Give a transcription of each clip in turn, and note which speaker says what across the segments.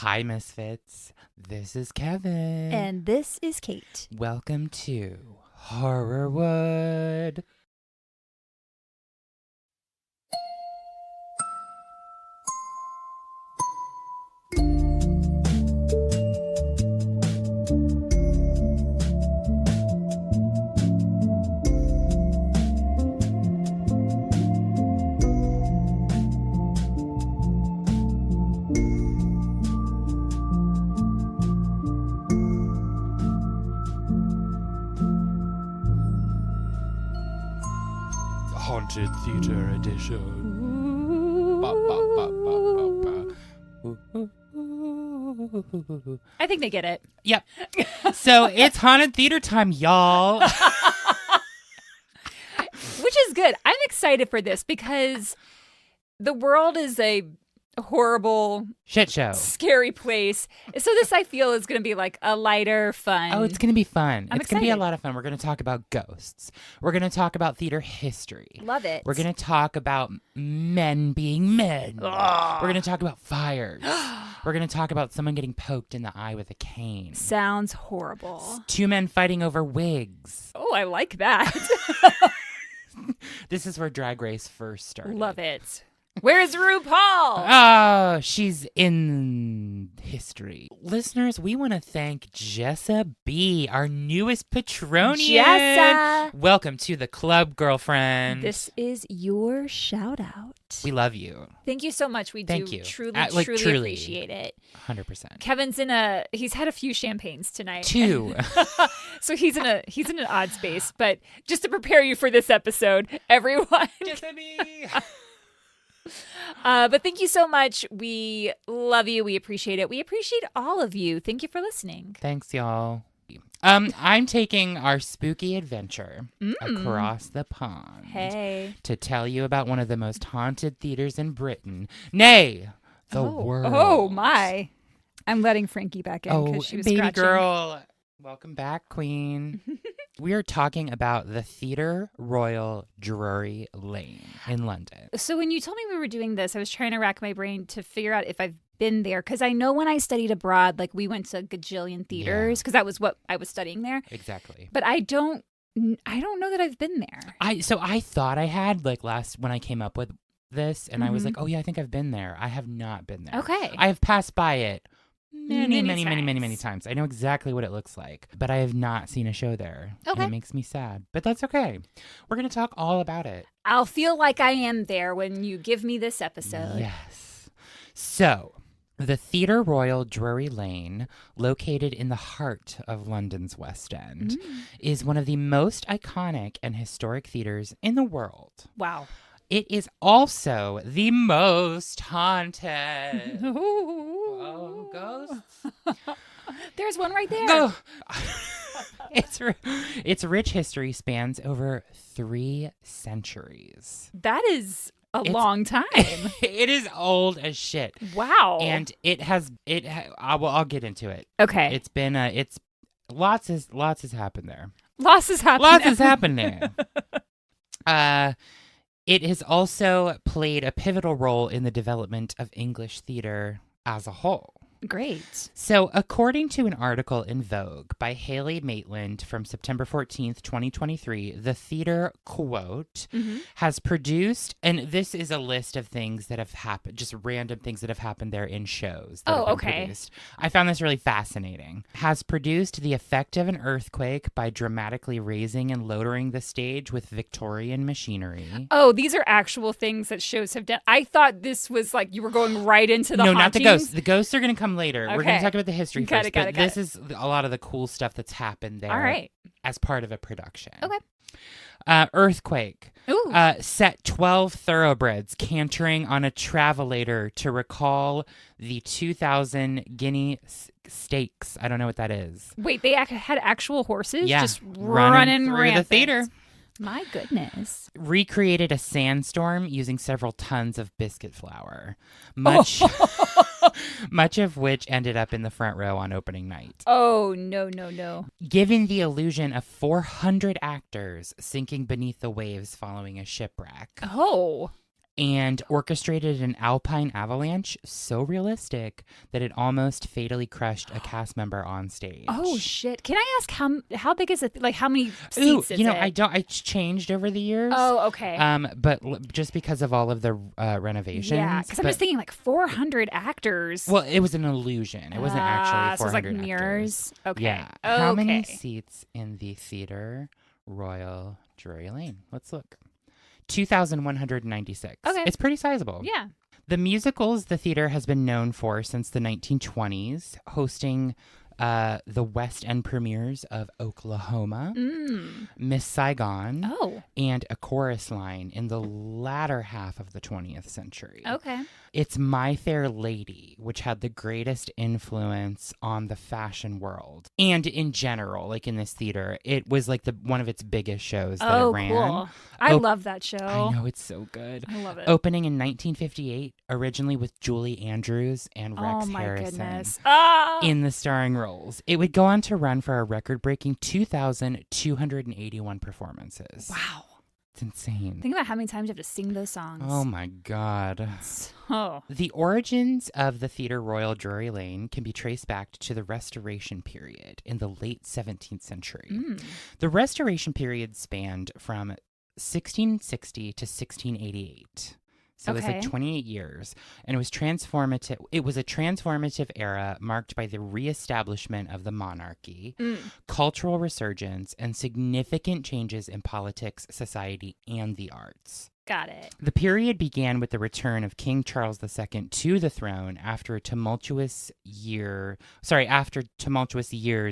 Speaker 1: Hi, Misfits. This is Kevin.
Speaker 2: And this is Kate.
Speaker 1: Welcome to Horrorwood. Haunted Theater Edition. Ba, ba, ba, ba, ba, ba.
Speaker 2: I think they get it.
Speaker 1: Yep. So it's Haunted Theater time, y'all.
Speaker 2: Which is good. I'm excited for this because the world is a horrible,
Speaker 1: Shit show.
Speaker 2: scary place. So this, I feel, is going to be like a lighter, fun.
Speaker 1: Oh, it's going to be fun.
Speaker 2: I'm
Speaker 1: It's going to be a
Speaker 2: excited.
Speaker 1: lot of fun. We're going to talk about ghosts. We're going to talk about theater history.
Speaker 2: Love it.
Speaker 1: We're going to talk about men being men.
Speaker 2: Ugh.
Speaker 1: We're going to talk about fires. We're going to talk about someone getting poked in the eye with a cane.
Speaker 2: Sounds horrible.
Speaker 1: Two men fighting over wigs.
Speaker 2: Oh, I like that.
Speaker 1: This is where Drag Race first started.
Speaker 2: Love it. Where's RuPaul?
Speaker 1: Oh, she's in history. Listeners, we want to thank Jessa B., our newest Patronian.
Speaker 2: Jessa.
Speaker 1: Welcome to the club, girlfriend.
Speaker 2: This is your shout out.
Speaker 1: We love you.
Speaker 2: Thank you so much. We
Speaker 1: Thank
Speaker 2: do
Speaker 1: you.
Speaker 2: truly
Speaker 1: Truly.
Speaker 2: appreciate it.
Speaker 1: 100%.
Speaker 2: Kevin's he's had a few champagnes tonight.
Speaker 1: Two.
Speaker 2: So he's in an odd space, but just to prepare you for this episode, everyone.
Speaker 1: Jessa B.
Speaker 2: But thank you so much. We love you. We appreciate it. We appreciate all of you. Thank you for listening.
Speaker 1: Thanks, y'all. I'm taking our spooky adventure across the pond
Speaker 2: Hey.
Speaker 1: to tell you about one of the most haunted theaters in Britain. Nay, the world.
Speaker 2: Oh my. I'm letting Frankie back in because she was
Speaker 1: baby
Speaker 2: scratching.
Speaker 1: girl. Welcome back, Queen. We are talking about the Theatre Royal Drury Lane in London.
Speaker 2: So when you told me we were doing this, I was trying to rack my brain to figure out if I've been there. Because I know when I studied abroad, like we went to a gajillion theaters because that was what I was studying there.
Speaker 1: Exactly.
Speaker 2: But I don't know that I've been there.
Speaker 1: I thought I had when I came up with this, and I was like, oh yeah, I think I've been there. I have not been there.
Speaker 2: Okay.
Speaker 1: I have passed by it many
Speaker 2: Many
Speaker 1: times. I know exactly what it looks like, but I have not seen a show there.
Speaker 2: Okay.
Speaker 1: And it makes me sad, but that's okay. We're going to talk all about it.
Speaker 2: I'll feel like I am there when you give me this episode.
Speaker 1: Yes. So, the Theatre Royal Drury Lane, located in the heart of London's West End, is one of the most iconic and historic theaters in the world.
Speaker 2: Wow.
Speaker 1: It is also the most haunted. Oh, ghosts.
Speaker 2: There's one right there.
Speaker 1: Go. Its rich history spans over 3 centuries.
Speaker 2: That is long time.
Speaker 1: It is old as shit.
Speaker 2: Wow.
Speaker 1: And I'll get into it.
Speaker 2: Okay.
Speaker 1: It's been lots has happened there.
Speaker 2: Lots has happened.
Speaker 1: Lots has happened there. It has also played a pivotal role in the development of English theater as a whole.
Speaker 2: Great.
Speaker 1: So, according to an article in Vogue by Haley Maitland from September 14th, 2023, the theater, quote, has produced, and this is a list of things that have happened, just random things that have happened there in shows that have been produced. I found this really fascinating. Has produced the effect of an earthquake by dramatically raising and lowering the stage with Victorian machinery.
Speaker 2: Oh, these are actual things that shows have done. I thought this was like you were going right into the
Speaker 1: No,
Speaker 2: hauntings.
Speaker 1: not the ghosts. The ghosts are going to come later. We're going to
Speaker 2: Okay.
Speaker 1: talk about the history
Speaker 2: Got
Speaker 1: first.
Speaker 2: it, got
Speaker 1: but
Speaker 2: it, got
Speaker 1: this
Speaker 2: it.
Speaker 1: is a lot of the cool stuff that's happened there
Speaker 2: All right.
Speaker 1: as part of a production.
Speaker 2: Okay.
Speaker 1: Earthquake.
Speaker 2: Ooh.
Speaker 1: Set 12 thoroughbreds cantering on a travelator to recall the 2,000 guinea stakes. I don't know what that is.
Speaker 2: Wait, they had actual horses
Speaker 1: Yeah,
Speaker 2: just
Speaker 1: running through
Speaker 2: rampant.
Speaker 1: the theater.
Speaker 2: My goodness.
Speaker 1: Recreated a sandstorm using several tons of biscuit flour, much of which ended up in the front row on opening night.
Speaker 2: Oh, no.
Speaker 1: Giving the illusion of 400 actors sinking beneath the waves following a shipwreck.
Speaker 2: Oh.
Speaker 1: and orchestrated an alpine avalanche so realistic that it almost fatally crushed a cast member on stage.
Speaker 2: Oh shit! Can I ask how big is it? Like how many seats is it?
Speaker 1: It's changed over the years.
Speaker 2: Oh, okay.
Speaker 1: But just because of all of the renovations.
Speaker 2: Yeah, because I'm just thinking like 400 actors.
Speaker 1: Well, it was an illusion. It wasn't actually 400
Speaker 2: so it's like
Speaker 1: actors.
Speaker 2: mirrors. Okay.
Speaker 1: Yeah.
Speaker 2: Okay.
Speaker 1: How many seats in the Theatre Royal Drury Lane? Let's look. 2,196.
Speaker 2: Okay.
Speaker 1: It's pretty sizable.
Speaker 2: Yeah.
Speaker 1: The musicals the theater has been known for since the 1920s, hosting the West End premieres of Oklahoma, Miss Saigon, and A Chorus Line in the latter half of the 20th century.
Speaker 2: Okay.
Speaker 1: It's My Fair Lady, which had the greatest influence on the fashion world. And in general, like in this theater, it was like one of its biggest shows that it ran.
Speaker 2: Cool. I love that show.
Speaker 1: I know, it's so good.
Speaker 2: I love it.
Speaker 1: Opening in 1958, originally with Julie Andrews and Rex
Speaker 2: Harrison
Speaker 1: Harrison
Speaker 2: Ah!
Speaker 1: in the starring roles. It would go on to run for a record-breaking 2,281 performances.
Speaker 2: Wow.
Speaker 1: It's insane.
Speaker 2: Think about how many times you have to sing those songs.
Speaker 1: Oh my God.
Speaker 2: Oh.
Speaker 1: The origins of the Theatre Royal Drury Lane can be traced back to the Restoration period in the late 17th century. The Restoration period spanned from 1660 to 1688. So it was like 28 years, and it was transformative. It was a transformative era marked by the reestablishment of the monarchy, cultural resurgence, and significant changes in politics, society, and the arts.
Speaker 2: Got it.
Speaker 1: The period began with the return of King Charles II to the throne after tumultuous years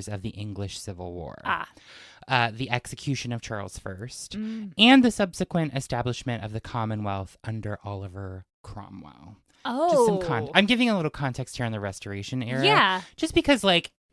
Speaker 1: of the English Civil War. The execution of Charles I, and the subsequent establishment of the Commonwealth under Oliver Cromwell.
Speaker 2: Oh.
Speaker 1: I'm giving a little context here on the Restoration era.
Speaker 2: Yeah.
Speaker 1: Just because,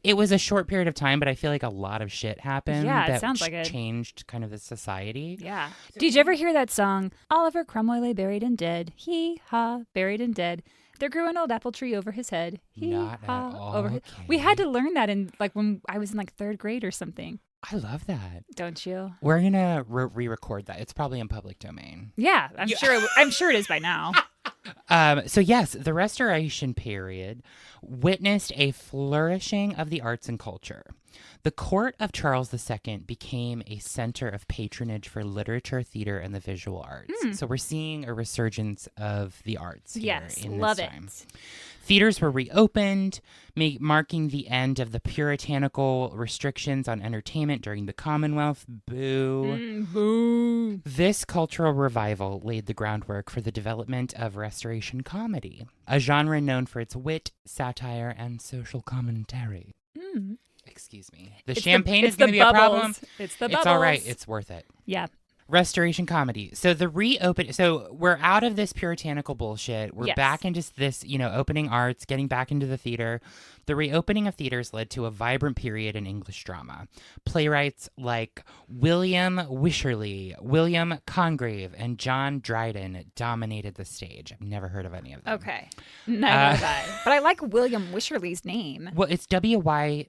Speaker 1: it was a short period of time, but I feel like a lot of shit happened that
Speaker 2: sounds like it.
Speaker 1: changed kind of the society.
Speaker 2: Yeah. Did you ever hear that song, Oliver Cromwell lay buried and dead, hee-haw, buried and dead. There grew an old apple tree over his head.
Speaker 1: Not at all.
Speaker 2: Over his... We had to learn that in when I was in third grade or something.
Speaker 1: I love that.
Speaker 2: Don't you?
Speaker 1: We're gonna re-record that. It's probably in public domain.
Speaker 2: Yeah, I'm sure it is by now.
Speaker 1: So yes, the Restoration period witnessed a flourishing of the arts and culture. The court of Charles II became a center of patronage for literature, theater, and the visual arts. So we're seeing a resurgence of the arts here in this time. Theaters were reopened, marking the end of the puritanical restrictions on entertainment during the Commonwealth. Boo.
Speaker 2: Boo.
Speaker 1: This cultural revival laid the groundwork for the development of Restoration comedy, a genre known for its wit, satire, and social commentary. Excuse me. The champagne is going to be a problem.
Speaker 2: It's the bubbles.
Speaker 1: It's all right. It's worth it.
Speaker 2: Yeah.
Speaker 1: Restoration comedy. So we're out of this puritanical bullshit. We're back into this, opening arts, getting back into the theater. The reopening of theaters led to a vibrant period in English drama. Playwrights like William Wycherley, William Congreve, and John Dryden dominated the stage. I've never heard of any of them.
Speaker 2: Okay. Neither have I. But I like William Wycherley's name.
Speaker 1: Well, it's Wycherley.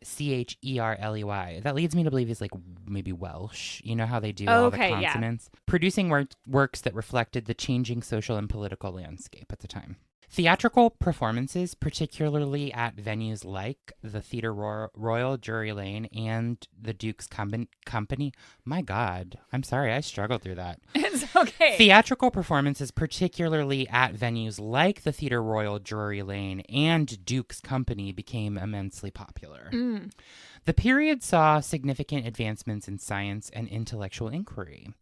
Speaker 1: That leads me to believe he's maybe Welsh. You know how they do all the consonants? Yeah. Producing works that reflected the changing social and political landscape at the time. Theatrical performances, particularly at venues like the Theatre Royal Drury Lane and the Duke's Company. My God, I'm sorry, I struggled through that.
Speaker 2: It's okay.
Speaker 1: Theatrical performances, particularly at venues like the Theatre Royal Drury Lane and Duke's Company, became immensely popular. The period saw significant advancements in science and intellectual inquiry.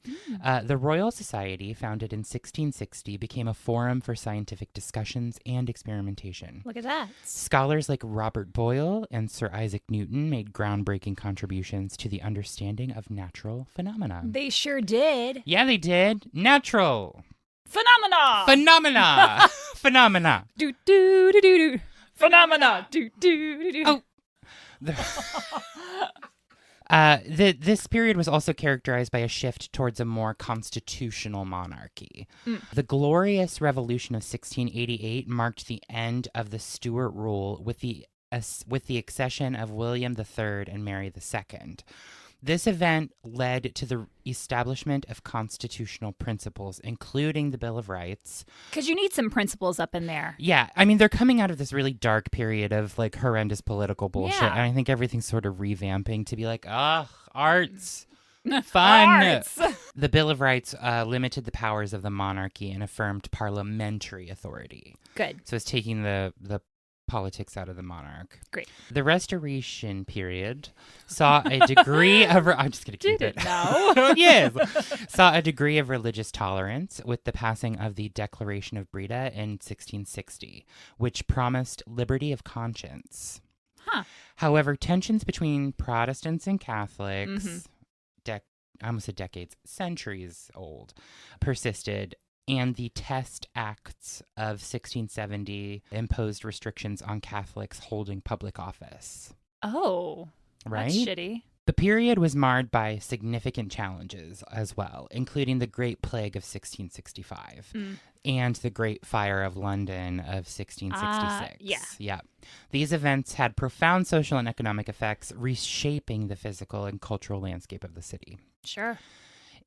Speaker 1: The Royal Society, founded in 1660, became a forum for scientific discussions and experimentation.
Speaker 2: Look at that.
Speaker 1: Scholars like Robert Boyle and Sir Isaac Newton made groundbreaking contributions to the understanding of natural phenomena.
Speaker 2: They sure did.
Speaker 1: Yeah, they did. Natural.
Speaker 2: Phenomena.
Speaker 1: Phenomena.
Speaker 2: Do do do do do. Phenomena. Do do do do.
Speaker 1: Oh. This period was also characterized by a shift towards a more constitutional monarchy. The Glorious Revolution of 1688 marked the end of the Stuart rule with the accession of William III and Mary II. This event led to the establishment of constitutional principles, including the Bill of Rights.
Speaker 2: Because you need some principles up in there.
Speaker 1: Yeah. I mean, they're coming out of this really dark period of like horrendous political bullshit.
Speaker 2: Yeah.
Speaker 1: And I think everything's sort of revamping to be like, arts. Fun.
Speaker 2: Arts.
Speaker 1: The Bill of Rights limited the powers of the monarchy and affirmed parliamentary authority.
Speaker 2: Good.
Speaker 1: So it's taking the politics out of the monarch.
Speaker 2: Great.
Speaker 1: The Restoration period saw a degree of... I'm just going to keep it.
Speaker 2: No.
Speaker 1: Yes. Saw a degree of religious tolerance with the passing of the Declaration of Breda in 1660, which promised liberty of conscience.
Speaker 2: Huh.
Speaker 1: However, tensions between Protestants and Catholics, I almost said decades, centuries old, persisted. And the Test Acts of 1670 imposed restrictions on Catholics holding public office.
Speaker 2: Oh,
Speaker 1: right?
Speaker 2: That's shitty.
Speaker 1: The period was marred by significant challenges as well, including the Great Plague of 1665 and the Great Fire of London of 1666. Yeah. These events had profound social and economic effects, reshaping the physical and cultural landscape of the city.
Speaker 2: Sure.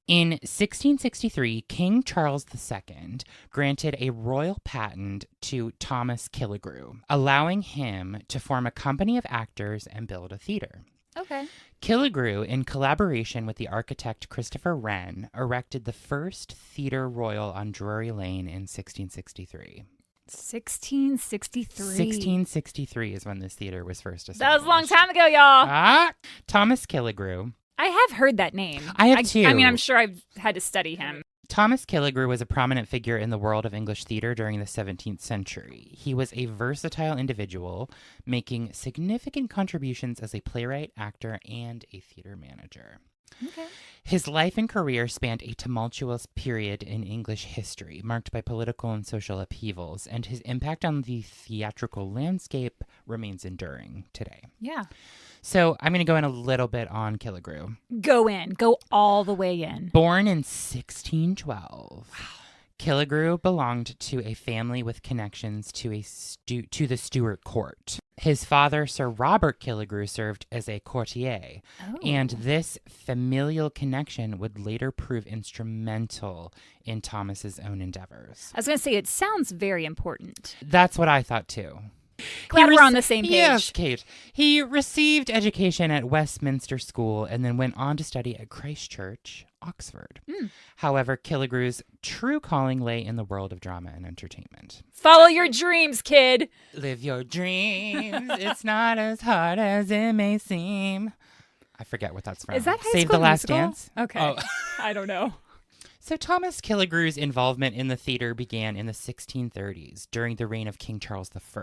Speaker 1: In 1663, King Charles II granted a royal patent to Thomas Killigrew, allowing him to form a company of actors and build a theater.
Speaker 2: Okay.
Speaker 1: Killigrew, in collaboration with the architect Christopher Wren, erected the first Theatre Royal on Drury Lane in 1663.
Speaker 2: 1663.
Speaker 1: 1663 is when this theater was first established.
Speaker 2: That was a long time ago, y'all.
Speaker 1: Thomas Killigrew.
Speaker 2: I have heard that name.
Speaker 1: I have too.
Speaker 2: I mean, I'm sure I've had to study him.
Speaker 1: Thomas Killigrew was a prominent figure in the world of English theater during the 17th century. He was a versatile individual, making significant contributions as a playwright, actor, and a theater manager.
Speaker 2: Okay.
Speaker 1: His life and career spanned a tumultuous period in English history, marked by political and social upheavals, and his impact on the theatrical landscape remains enduring today.
Speaker 2: Yeah.
Speaker 1: So I'm going to go in a little bit on Killigrew.
Speaker 2: Go in. Go all the way in.
Speaker 1: Born in 1612, Killigrew belonged to a family with connections to the Stuart court. His father, Sir Robert Killigrew, served as a courtier, and this familial connection would later prove instrumental in Thomas's own endeavors.
Speaker 2: I was going to say, it sounds very important.
Speaker 1: That's what I thought too.
Speaker 2: Glad we're on the same page.
Speaker 1: Yes, Kate. He received education at Westminster School and then went on to study at Christ Church, Oxford. However, Killigrew's true calling lay in the world of drama and entertainment.
Speaker 2: Follow your dreams, kid.
Speaker 1: Live your dreams. It's not as hard as it may seem. I forget what that's from.
Speaker 2: Is that High
Speaker 1: Save
Speaker 2: School
Speaker 1: the Last
Speaker 2: Musical?
Speaker 1: Dance?
Speaker 2: Okay.
Speaker 1: Oh.
Speaker 2: I don't know.
Speaker 1: So Thomas Killigrew's involvement in the theater began in the 1630s during the reign of King Charles I.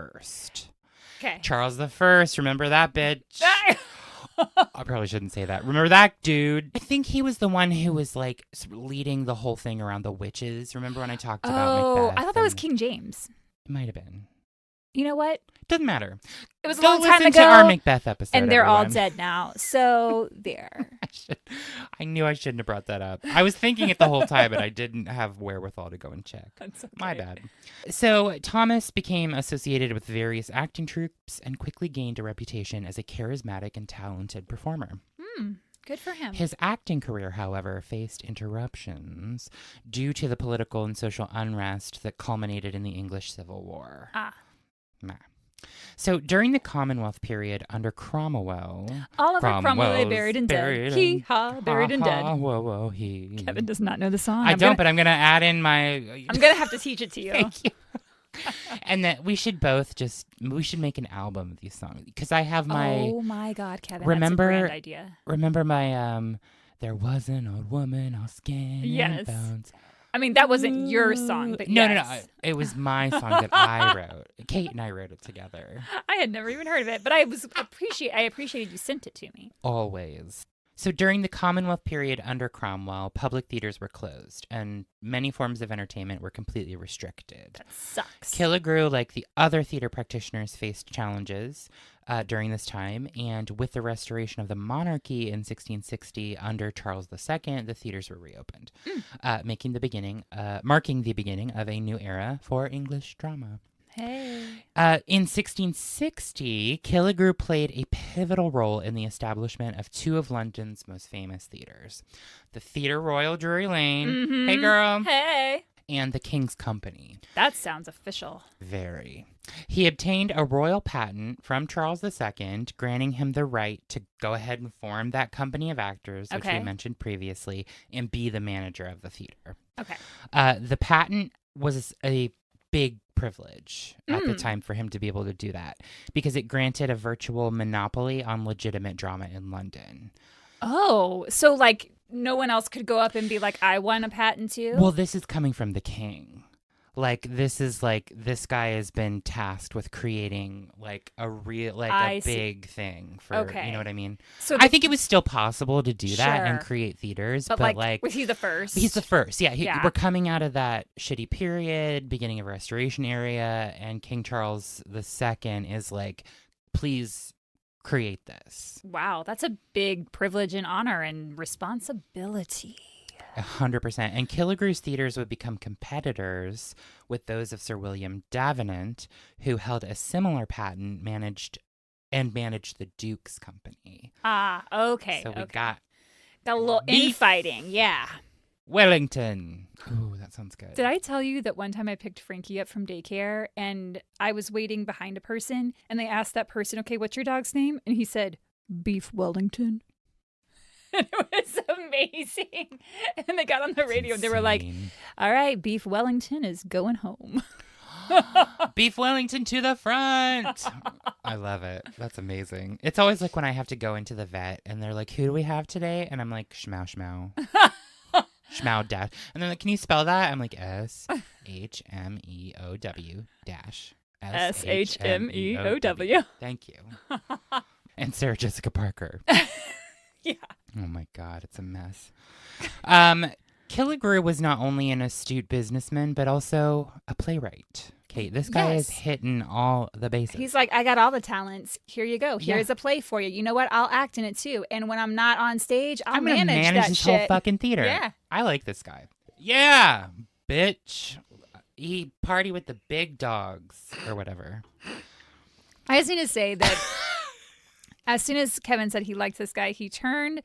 Speaker 2: Okay.
Speaker 1: Charles I, remember that bitch? I probably shouldn't say that. Remember that dude? I think he was the one who was like leading the whole thing around the witches. Remember when I talked about Macbeth?
Speaker 2: I thought that was King James.
Speaker 1: It might have been.
Speaker 2: You know what?
Speaker 1: Doesn't matter.
Speaker 2: It was a
Speaker 1: Go
Speaker 2: long time
Speaker 1: listen
Speaker 2: ago.
Speaker 1: to our Macbeth episode,
Speaker 2: and they're all
Speaker 1: everyone.
Speaker 2: dead now. So there.
Speaker 1: I knew I shouldn't have brought that up. I was thinking it the whole time, but I didn't have wherewithal to go and check.
Speaker 2: That's okay.
Speaker 1: My bad. So Thomas became associated with various acting troupes and quickly gained a reputation as a charismatic and talented performer.
Speaker 2: Good for him.
Speaker 1: His acting career, however, faced interruptions due to the political and social unrest that culminated in the English Civil War. So during the Commonwealth period under Cromwell...
Speaker 2: Oliver Cromwell lay buried and dead. Hee-haw, buried and dead.
Speaker 1: Whoa, whoa, he.
Speaker 2: Kevin does not know the song.
Speaker 1: But I'm going to add in my...
Speaker 2: I'm going to have to teach it to you.
Speaker 1: Thank you. And that we should make an album of these songs. Because I have my...
Speaker 2: Oh my God, Kevin, that's a grand idea.
Speaker 1: Remember my... There was an old woman, all skin and bones.
Speaker 2: I mean, that wasn't your song, but
Speaker 1: No. It was my song that I wrote. Kate and I wrote it together.
Speaker 2: I had never even heard of it, but I appreciated you sent it to me.
Speaker 1: Always. So during the Commonwealth period under Cromwell, public theaters were closed, and many forms of entertainment were completely restricted.
Speaker 2: That sucks.
Speaker 1: Killigrew, like the other theater practitioners, faced challenges during this time, and with the restoration of the monarchy in 1660 under Charles II, the theaters were reopened, marking the beginning of a new era for English drama.
Speaker 2: Hey.
Speaker 1: In 1660, Killigrew played a pivotal role in the establishment of two of London's most famous theatres, the Theatre Royal Drury Lane, hey girl,
Speaker 2: Hey.
Speaker 1: and the King's Company.
Speaker 2: That sounds official.
Speaker 1: Very. He obtained a royal patent from Charles II, granting him the right to go ahead and form that company of actors, which we mentioned previously, and be the manager of the theater.
Speaker 2: Okay.
Speaker 1: The patent was a big privilege at the time for him to be able to do that because it granted a virtual monopoly on legitimate drama in London.
Speaker 2: Oh, so like no one else could go up and be like, I want a patent too?
Speaker 1: Well, this is coming from the king. Like, this is like, this guy has been tasked with creating like a real, like a big thing for, you know what I mean? So I think it was still possible to do that and create theaters. But like,
Speaker 2: was he the first?
Speaker 1: He's the first. Yeah. We're coming out of that shitty period, beginning of Restoration era. And King Charles II is like, please create this.
Speaker 2: Wow. That's a big privilege and honor and responsibility.
Speaker 1: 100%. And Killigrew's theaters would become competitors with those of Sir William Davenant, who held a similar patent, managed the Duke's Company.
Speaker 2: Ah, okay.
Speaker 1: So we got
Speaker 2: a little infighting. Yeah.
Speaker 1: Wellington. Ooh, that sounds good.
Speaker 2: Did I tell you that one time I picked Frankie up from daycare and I was waiting behind a person and they asked that person, okay, what's your dog's name? And he said, Beef Wellington. And it was amazing. And they got on the radio and they were like, all right, Beef Wellington is going home.
Speaker 1: Beef Wellington to the front. I love it. That's amazing. It's always like when I have to go into the vet and they're like, who do we have today? And I'm like, Schmow Schmow. Schmow dash. And they're like, can you spell that? I'm like, SHMEOW dash.
Speaker 2: SHMEOW.
Speaker 1: Thank you. And Sarah Jessica Parker.
Speaker 2: Yeah.
Speaker 1: Oh my God, it's a mess. Killigrew was not only an astute businessman, but also a playwright. Kate, this guy is hitting all the bases.
Speaker 2: He's like, I got all the talents. Here you go. Here's a play for you. You know what? I'll act in it too. And when I'm not on stage, I'm
Speaker 1: gonna manage
Speaker 2: that
Speaker 1: this
Speaker 2: shit.
Speaker 1: whole fucking theater.
Speaker 2: Yeah.
Speaker 1: I like this guy. Yeah, bitch. He party with the big dogs or whatever.
Speaker 2: I just need to say that as soon as Kevin said he liked this guy, he turned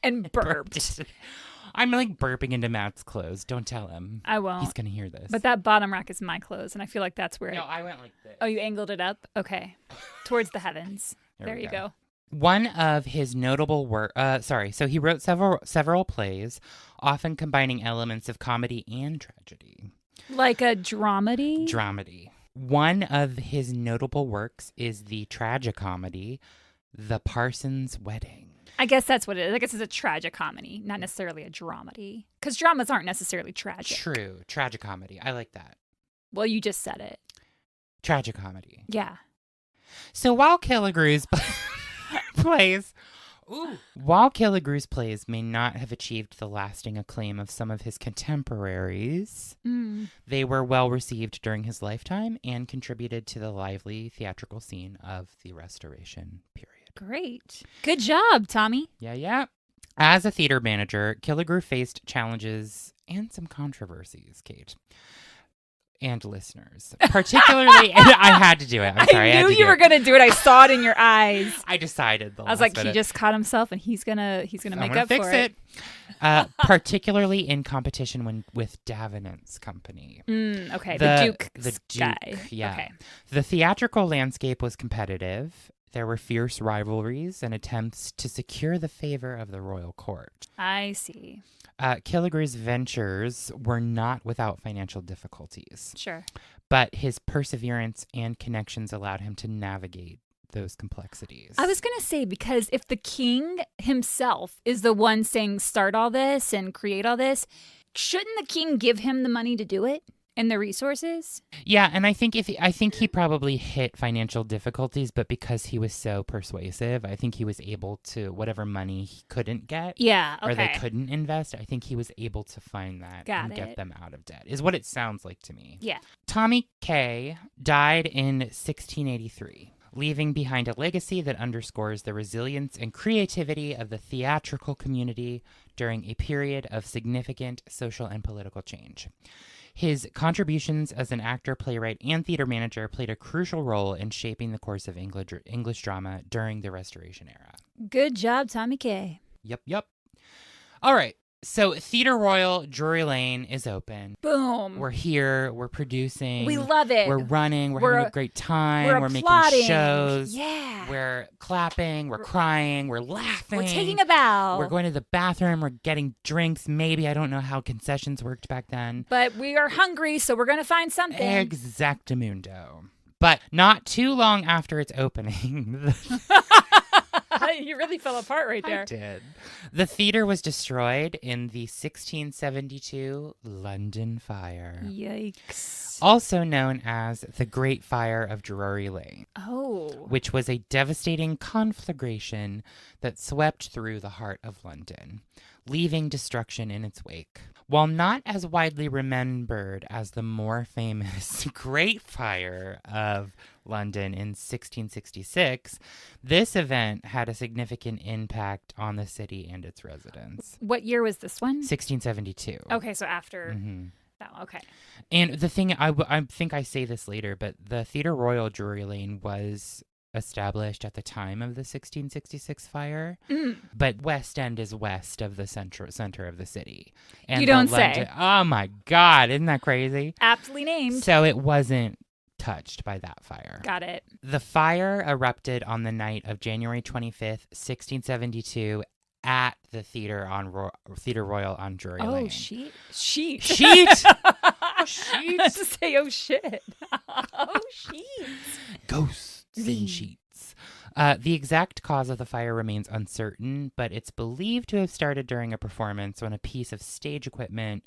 Speaker 2: and burped.
Speaker 1: I'm like burping into Matt's clothes. Don't tell him.
Speaker 2: I won't.
Speaker 1: He's going to hear this.
Speaker 2: But that bottom rack is my clothes, and I feel like that's where...
Speaker 1: No, I went like this.
Speaker 2: Oh, you angled it up? Okay. Towards the heavens. There you go.
Speaker 1: One of his notable work... so he wrote several plays, often combining elements of comedy and tragedy.
Speaker 2: Like a dramedy?
Speaker 1: Dramedy. One of his notable works is the tragicomedy, The Parson's Wedding.
Speaker 2: I guess that's what it is. I guess it's a tragicomedy, not necessarily a dramedy. Because dramas aren't necessarily tragic.
Speaker 1: True. Tragicomedy. I like that.
Speaker 2: Well, you just said it.
Speaker 1: Tragicomedy.
Speaker 2: Yeah.
Speaker 1: So while Killigrew's plays may not have achieved the lasting acclaim of some of his contemporaries, they were well received during his lifetime and contributed to the lively theatrical scene of the Restoration period.
Speaker 2: Great. Good job, Tommy.
Speaker 1: Yeah. As a theater manager, Killigrew faced challenges and some controversies, Kate. And listeners. Particularly, I had to do it. I'm sorry.
Speaker 2: I knew you were going to do it. I saw it in your eyes.
Speaker 1: I decided.
Speaker 2: I was like, he just caught himself and he's gonna make up
Speaker 1: fix
Speaker 2: for it.
Speaker 1: Particularly in competition with Davenant's company.
Speaker 2: Okay, the Duke guy.
Speaker 1: Yeah.
Speaker 2: Okay.
Speaker 1: The theatrical landscape was competitive. There were fierce rivalries and attempts to secure the favor of the royal court.
Speaker 2: I see.
Speaker 1: Killigrew's ventures were not without financial difficulties.
Speaker 2: Sure.
Speaker 1: But his perseverance and connections allowed him to navigate those complexities.
Speaker 2: I was going to say, because if the king himself is the one saying start all this and create all this, shouldn't the king give him the money to do it? And the resources?
Speaker 1: Yeah, and I think he probably hit financial difficulties, but because he was so persuasive, I think he was able to, whatever money he couldn't get, or they couldn't invest, I think he was able to find that get them out of debt, is what it sounds like to me.
Speaker 2: Yeah.
Speaker 1: Tommy Kay died in 1683, leaving behind a legacy that underscores the resilience and creativity of the theatrical community during a period of significant social and political change. His contributions as an actor, playwright, and theater manager played a crucial role in shaping the course of English drama during the Restoration era.
Speaker 2: Good job, Tommy K.
Speaker 1: Yep. All right. So Theatre Royal Drury Lane is open.
Speaker 2: Boom.
Speaker 1: We're here. We're producing.
Speaker 2: We love it.
Speaker 1: We're running. We're having a great time. We're making shows.
Speaker 2: Yeah.
Speaker 1: We're clapping. We're crying. We're laughing.
Speaker 2: We're taking a bow.
Speaker 1: We're going to the bathroom. We're getting drinks. Maybe. I don't know how concessions worked back then.
Speaker 2: But we are hungry, so we're going to find something.
Speaker 1: Exactamundo. But not too long after its opening...
Speaker 2: You really fell apart right there.
Speaker 1: I did. The theater was destroyed in the 1672 London Fire.
Speaker 2: Yikes.
Speaker 1: Also known as the Great Fire of Drury Lane.
Speaker 2: Oh.
Speaker 1: Which was a devastating conflagration that swept through the heart of London, leaving destruction in its wake. While not as widely remembered as the more famous Great Fire of London in 1666, this event had a significant impact on the city and its residents.
Speaker 2: What year was this one?
Speaker 1: 1672.
Speaker 2: Okay, so after
Speaker 1: Mm-hmm.
Speaker 2: that one. Okay.
Speaker 1: And the thing, I think I say this later, but the Theatre Royal Drury Lane was established at the time of the 1666 fire, but West End is west of the center of the city. And
Speaker 2: you don't say.
Speaker 1: Oh my God, isn't that crazy?
Speaker 2: Aptly named.
Speaker 1: So it wasn't touched by that fire.
Speaker 2: Got it.
Speaker 1: The fire erupted on the night of January 25th, 1672 at the Theatre Royal on Drury Lane.
Speaker 2: Oh, sheet.
Speaker 1: Sheet?
Speaker 2: Oh, sheet. I was to say, oh, shit. Oh, sheets.
Speaker 1: Ghosts in sheets. The exact cause of the fire remains uncertain, but it's believed to have started during a performance when a piece of stage equipment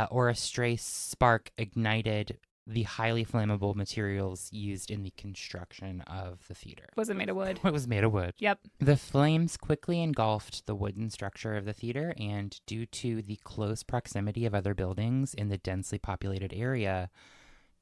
Speaker 1: or a stray spark ignited the highly flammable materials used in the construction of the theater.
Speaker 2: Was it made of wood?
Speaker 1: It was made of wood.
Speaker 2: Yep.
Speaker 1: The flames quickly engulfed the wooden structure of the theater, and due to the close proximity of other buildings in the densely populated area,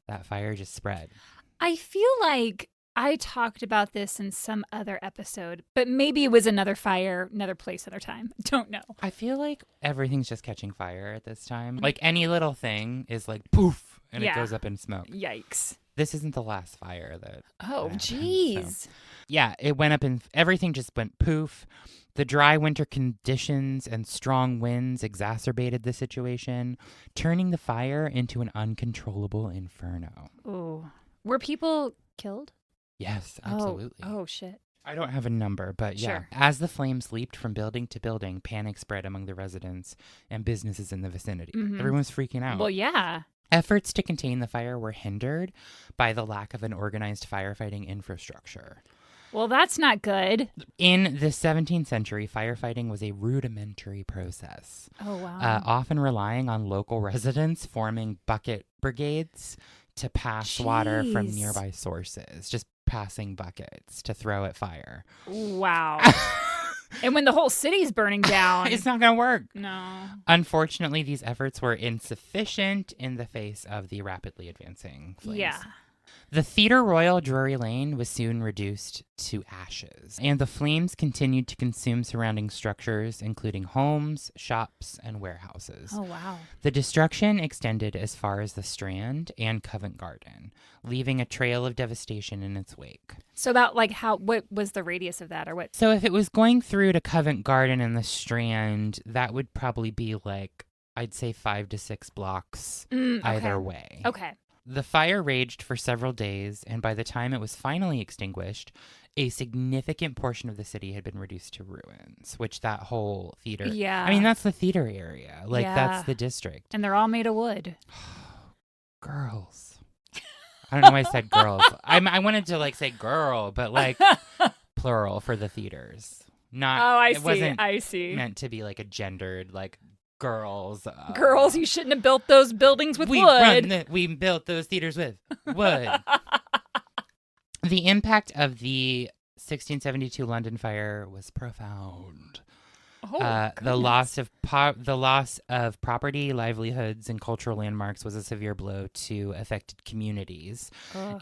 Speaker 1: that fire just spread.
Speaker 2: I feel like I talked about this in some other episode, but maybe it was another fire, another place, another time. Don't know.
Speaker 1: I feel like everything's just catching fire at this time. Like any little thing is like poof, and it goes up in smoke.
Speaker 2: Yikes.
Speaker 1: This isn't the last fire that.
Speaker 2: Oh,
Speaker 1: happened,
Speaker 2: jeez.
Speaker 1: So. Yeah, it went up and everything just went poof. The dry winter conditions and strong winds exacerbated the situation, turning the fire into an uncontrollable inferno.
Speaker 2: Oh. Were people killed?
Speaker 1: Yes, absolutely.
Speaker 2: Oh, shit.
Speaker 1: I don't have a number, but yeah.
Speaker 2: Sure.
Speaker 1: As the flames leaped from building to building, panic spread among the residents and businesses in the vicinity.
Speaker 2: Mm-hmm.
Speaker 1: Everyone's freaking out.
Speaker 2: Well, yeah.
Speaker 1: Efforts to contain the fire were hindered by the lack of an organized firefighting infrastructure.
Speaker 2: Well, that's not good.
Speaker 1: In the 17th century, firefighting was a rudimentary process.
Speaker 2: Oh, wow.
Speaker 1: Often relying on local residents forming bucket brigades to pass water from nearby sources, just passing buckets to throw at fire.
Speaker 2: Wow. And when the whole city's burning down.
Speaker 1: It's not going to work.
Speaker 2: No.
Speaker 1: Unfortunately, these efforts were insufficient in the face of the rapidly advancing flames.
Speaker 2: Yeah.
Speaker 1: The Theatre Royal Drury Lane was soon reduced to ashes, and the flames continued to consume surrounding structures, including homes, shops, and warehouses.
Speaker 2: Oh, wow.
Speaker 1: The destruction extended as far as the Strand and Covent Garden, leaving a trail of devastation in its wake.
Speaker 2: So about what was the radius of that, or what?
Speaker 1: So if it was going through to Covent Garden and the Strand, that would probably be I'd say 5 to 6 blocks either way.
Speaker 2: Okay.
Speaker 1: The fire raged for several days, and by the time it was finally extinguished, a significant portion of the city had been reduced to ruins, which that whole theater...
Speaker 2: Yeah.
Speaker 1: I mean, that's the theater area. That's the district.
Speaker 2: And they're all made of wood.
Speaker 1: Girls. I don't know why I said girls. I wanted to, say girl, but, plural for the theaters. Not...
Speaker 2: Oh,
Speaker 1: it wasn't
Speaker 2: I see.
Speaker 1: meant to be, a gendered, girls.
Speaker 2: Girls, you shouldn't have built those buildings with wood.
Speaker 1: We built those theaters with wood. The impact of the 1672 London fire was profound. The loss of property, livelihoods, and cultural landmarks was a severe blow to affected communities.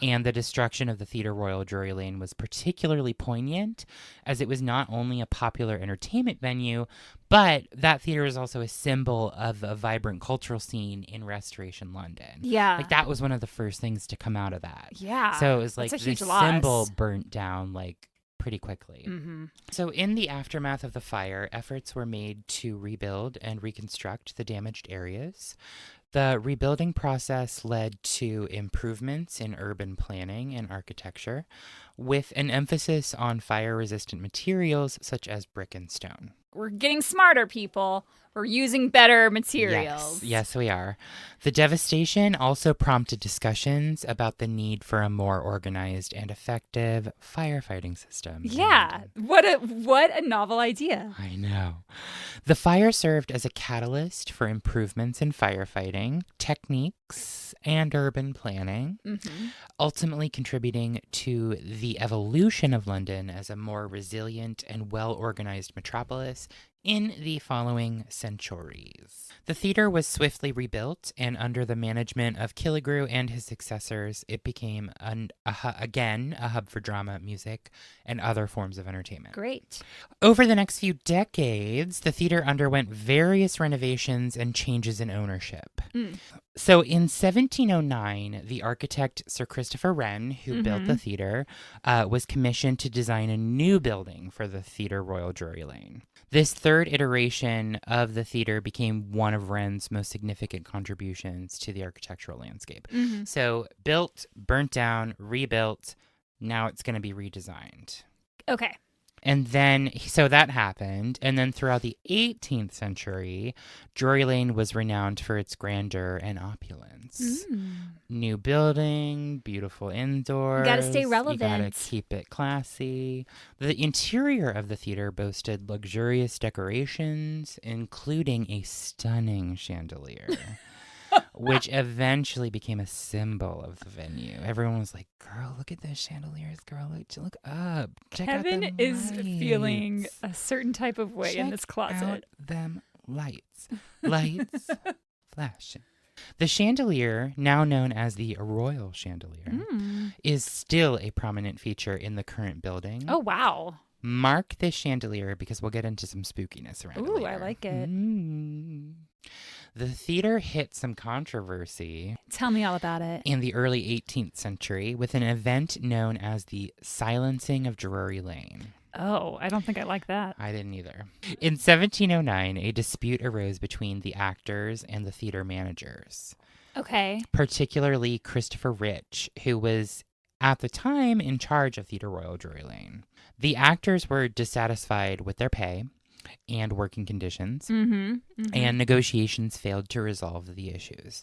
Speaker 1: And the destruction of the Theatre Royal Drury Lane was particularly poignant, as it was not only a popular entertainment venue, but that theater is also a symbol of a vibrant cultural scene in Restoration London.
Speaker 2: Yeah.
Speaker 1: Like, that was one of the first things to come out of that.
Speaker 2: Yeah.
Speaker 1: So it was like
Speaker 2: That's a
Speaker 1: this
Speaker 2: huge loss.
Speaker 1: symbol burnt down, like, pretty quickly.
Speaker 2: Mm-hmm.
Speaker 1: So in the aftermath of the fire, efforts were made to rebuild and reconstruct the damaged areas. The rebuilding process led to improvements in urban planning and architecture, with an emphasis on fire-resistant materials such as brick and stone.
Speaker 2: We're getting smarter, people. We're using better materials.
Speaker 1: Yes, we are. The devastation also prompted discussions about the need for a more organized and effective firefighting system.
Speaker 2: Yeah. What a novel idea.
Speaker 1: I know. The fire served as a catalyst for improvements in firefighting techniques and urban planning, ultimately contributing to the evolution of London as a more resilient and well-organized metropolis in the following centuries. The theater was swiftly rebuilt, and under the management of Killigrew and his successors, it became, again, a hub for drama, music, and other forms of entertainment.
Speaker 2: Great.
Speaker 1: Over the next few decades, the theater underwent various renovations and changes in ownership. So in 1709, the architect Sir Christopher Wren, who built the theater, was commissioned to design a new building for the Theatre Royal Drury Lane. This third iteration of the theater became one of Wren's most significant contributions to the architectural landscape. So built, burnt down, rebuilt, now it's going to be redesigned.
Speaker 2: Okay.
Speaker 1: And then, so that happened. And then throughout the 18th century, Drury Lane was renowned for its grandeur and opulence. New building, beautiful indoors.
Speaker 2: Gotta stay relevant.
Speaker 1: You gotta keep it classy. The interior of the theater boasted luxurious decorations, including a stunning chandelier. Which eventually became a symbol of the venue. Everyone was like, girl, look at those chandeliers. Girl, look up. Check out them
Speaker 2: is
Speaker 1: lights.
Speaker 2: feeling a certain type of way in this closet.
Speaker 1: Out them lights. Lights flashing. The chandelier, now known as the Royal Chandelier, is still a prominent feature in the current building.
Speaker 2: Oh, wow.
Speaker 1: Mark this chandelier because we'll get into some spookiness around it
Speaker 2: Ooh,
Speaker 1: later.
Speaker 2: I like it.
Speaker 1: The theater hit some controversy.
Speaker 2: Tell me all about it.
Speaker 1: In the early 18th century with an event known as the silencing of Drury Lane.
Speaker 2: Oh, I don't think I like that.
Speaker 1: I didn't either. In 1709, a dispute arose between the actors and the theater managers.
Speaker 2: Okay.
Speaker 1: Particularly Christopher Rich, who was at the time in charge of Theatre Royal Drury Lane. The actors were dissatisfied with their pay and working conditions, and negotiations failed to resolve the issues.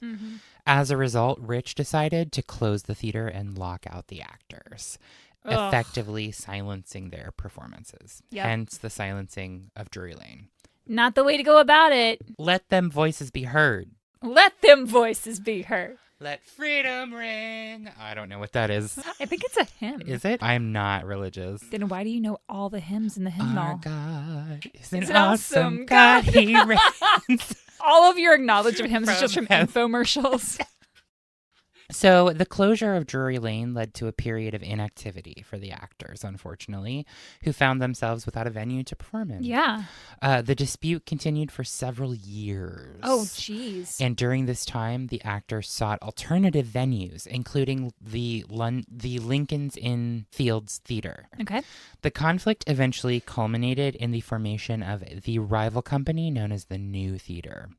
Speaker 1: As a result, Rich decided to close the theater and lock out the actors, effectively silencing their performances.
Speaker 2: Yep.
Speaker 1: Hence the silencing of Drury Lane.
Speaker 2: Not the way to go about it.
Speaker 1: Let them voices be heard.
Speaker 2: Let them voices be heard.
Speaker 1: Let freedom ring. I don't know what that is.
Speaker 2: I think it's a hymn.
Speaker 1: Is it? I'm not religious.
Speaker 2: Then why do you know all the hymns in the hymnal?
Speaker 1: Our God is an
Speaker 2: He's an
Speaker 1: awesome
Speaker 2: awesome
Speaker 1: God.
Speaker 2: God.
Speaker 1: He reigns.
Speaker 2: All of your acknowledgement hymns is
Speaker 1: From
Speaker 2: just from
Speaker 1: heaven.
Speaker 2: infomercials.
Speaker 1: So the closure of Drury Lane led to a period of inactivity for the actors, unfortunately, who found themselves without a venue to perform in.
Speaker 2: Yeah.
Speaker 1: The dispute continued for several years.
Speaker 2: Oh, jeez.
Speaker 1: And during this time, the actors sought alternative venues, including the Lincoln's Inn Fields Theater.
Speaker 2: Okay.
Speaker 1: The conflict eventually culminated in the formation of the rival company known as the New Theater,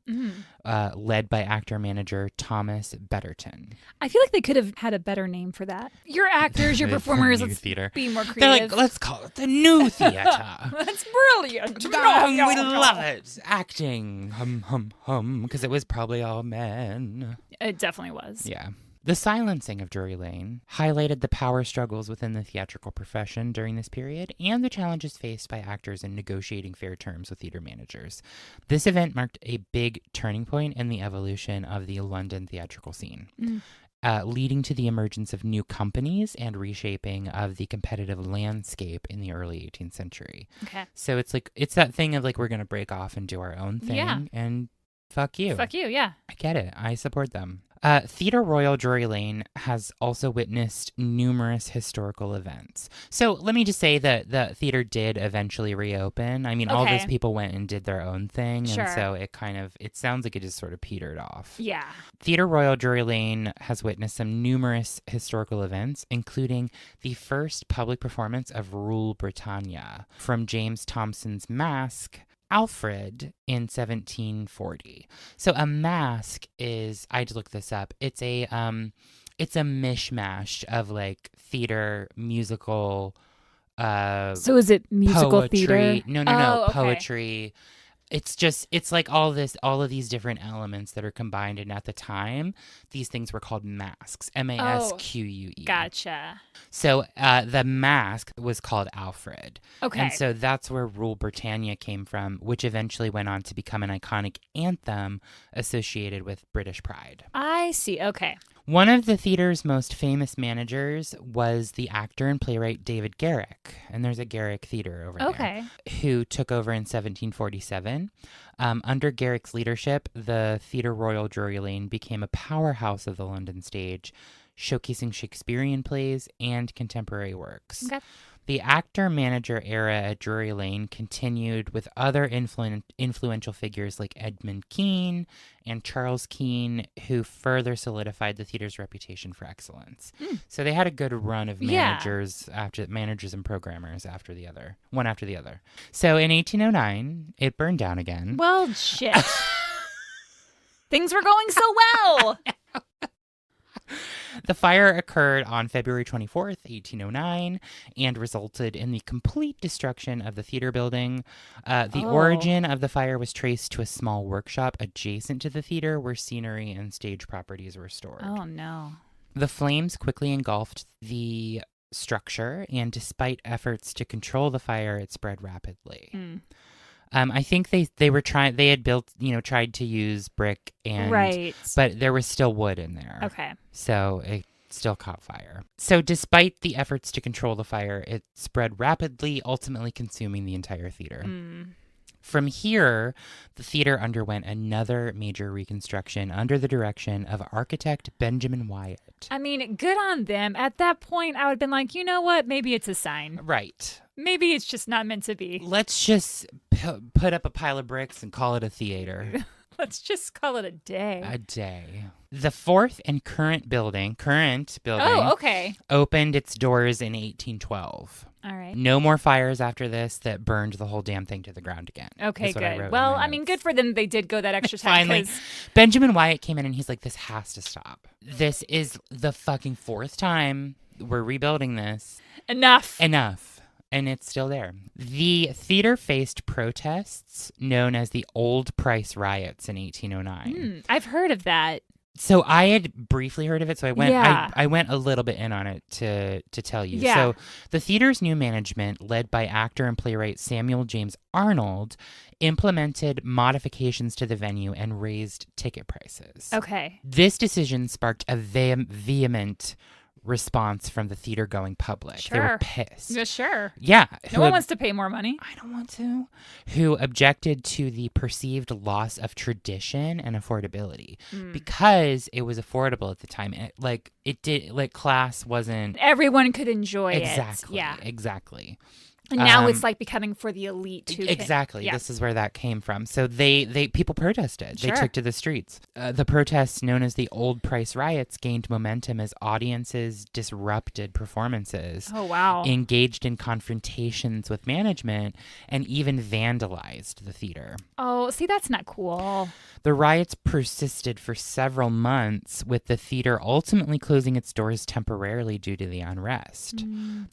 Speaker 1: led by actor-manager Thomas Betterton.
Speaker 2: I feel like they could have had a better name for that. Your actors, your
Speaker 1: The
Speaker 2: performers,
Speaker 1: New
Speaker 2: let's
Speaker 1: Theater.
Speaker 2: be more
Speaker 1: They're
Speaker 2: creative.
Speaker 1: like, let's call it the New Theater.
Speaker 2: That's brilliant.
Speaker 1: We love it. Acting, hum, because it was probably all men.
Speaker 2: It definitely was.
Speaker 1: Yeah. The silencing of Drury Lane highlighted the power struggles within the theatrical profession during this period and the challenges faced by actors in negotiating fair terms with theater managers. This event marked a big turning point in the evolution of the London theatrical scene. leading to the emergence of new companies and reshaping of the competitive landscape in the early 18th century.
Speaker 2: Okay.
Speaker 1: So it's that thing of like, we're going to break off and do our own thing, and fuck you.
Speaker 2: Fuck you, yeah.
Speaker 1: I get it. I support them. Theatre Royal Drury Lane has also witnessed numerous historical events. So let me just say that the theater did eventually reopen. I mean, all those people went and did their own thing.
Speaker 2: Sure.
Speaker 1: And so it sounds like it just sort of petered off.
Speaker 2: Yeah.
Speaker 1: Theatre Royal Drury Lane has witnessed some numerous historical events, including the first public performance of Rule Britannia from James Thomson's Masque, Alfred, in 1740. So a masque is, I had to look this up. It's a mishmash of like theater, musical,
Speaker 2: so is it musical
Speaker 1: poetry.
Speaker 2: theater?
Speaker 1: No,
Speaker 2: okay.
Speaker 1: poetry. It's like all of these different elements that are combined, and at the time, these things were called masques. MASQUE.
Speaker 2: Gotcha.
Speaker 1: So the masque was called Alfred.
Speaker 2: Okay.
Speaker 1: And so that's where Rule Britannia came from, which eventually went on to become an iconic anthem associated with British pride.
Speaker 2: I see. Okay.
Speaker 1: One of the theater's most famous managers was the actor and playwright David Garrick, and there's a Garrick Theater over there, who took over in 1747. Under Garrick's leadership, the Theatre Royal Drury Lane became a powerhouse of the London stage, showcasing Shakespearean plays and contemporary works.
Speaker 2: Okay.
Speaker 1: The actor-manager era at Drury Lane continued with other influential figures like Edmund Kean and Charles Kean, who further solidified the theater's reputation for excellence. So they had a good run of managers and programmers one after the other. So in 1809, it burned down again.
Speaker 2: Well, shit. Things were going so well.
Speaker 1: The fire occurred on February 24th, 1809, and resulted in the complete destruction of the theater building. The origin of the fire was traced to a small workshop adjacent to the theater where scenery and stage properties were stored.
Speaker 2: Oh, no.
Speaker 1: The flames quickly engulfed the structure, and despite efforts to control the fire, it spread rapidly. I think they had tried to use brick but there was still wood in there.
Speaker 2: Okay.
Speaker 1: So it still caught fire. So despite the efforts to control the fire, it spread rapidly, ultimately consuming the entire theater. From here, the theater underwent another major reconstruction under the direction of architect Benjamin Wyatt.
Speaker 2: I mean, good on them. At that point, I would have been like, you know what? Maybe it's a sign.
Speaker 1: Right.
Speaker 2: Maybe it's just not meant to be.
Speaker 1: Let's just put up a pile of bricks and call it a theater.
Speaker 2: Let's just call it a day.
Speaker 1: A day. The fourth and current building opened its doors in 1812.
Speaker 2: All right.
Speaker 1: No more fires after this that burned the whole damn thing to the ground again.
Speaker 2: Okay, good. Well, I mean, good for them. They did go that extra time.
Speaker 1: Finally, Benjamin Wyatt came in and he's like, this has to stop. This is the fucking fourth time we're rebuilding this.
Speaker 2: Enough.
Speaker 1: And it's still there. The theater faced protests known as the Old Price Riots in 1809.
Speaker 2: I've heard of that.
Speaker 1: So I had briefly heard of it, so I went I went a little bit in on it to tell you.
Speaker 2: Yeah.
Speaker 1: So the theater's new management, led by actor and playwright Samuel James Arnold, implemented modifications to the venue and raised ticket prices.
Speaker 2: Okay.
Speaker 1: This decision sparked a vehement response from the theater-going public.
Speaker 2: Sure.
Speaker 1: They were pissed.
Speaker 2: Yeah, sure.
Speaker 1: Yeah.
Speaker 2: No one wants to pay more money.
Speaker 1: I don't want to. Who objected to the perceived loss of tradition and affordability because it was affordable at the time. Class wasn't.
Speaker 2: Everyone could enjoy it.
Speaker 1: Exactly. Yeah. Exactly.
Speaker 2: And now it's like becoming for the elite too.
Speaker 1: Exactly. Yeah. This is where that came from. So people protested.
Speaker 2: Sure.
Speaker 1: They took to the streets. The protests, known as the Old Price Riots, gained momentum as audiences disrupted performances.
Speaker 2: Oh, wow.
Speaker 1: Engaged in confrontations with management and even vandalized the theater.
Speaker 2: Oh, see, that's not cool.
Speaker 1: The riots persisted for several months, with the theater ultimately closing its doors temporarily due to the unrest.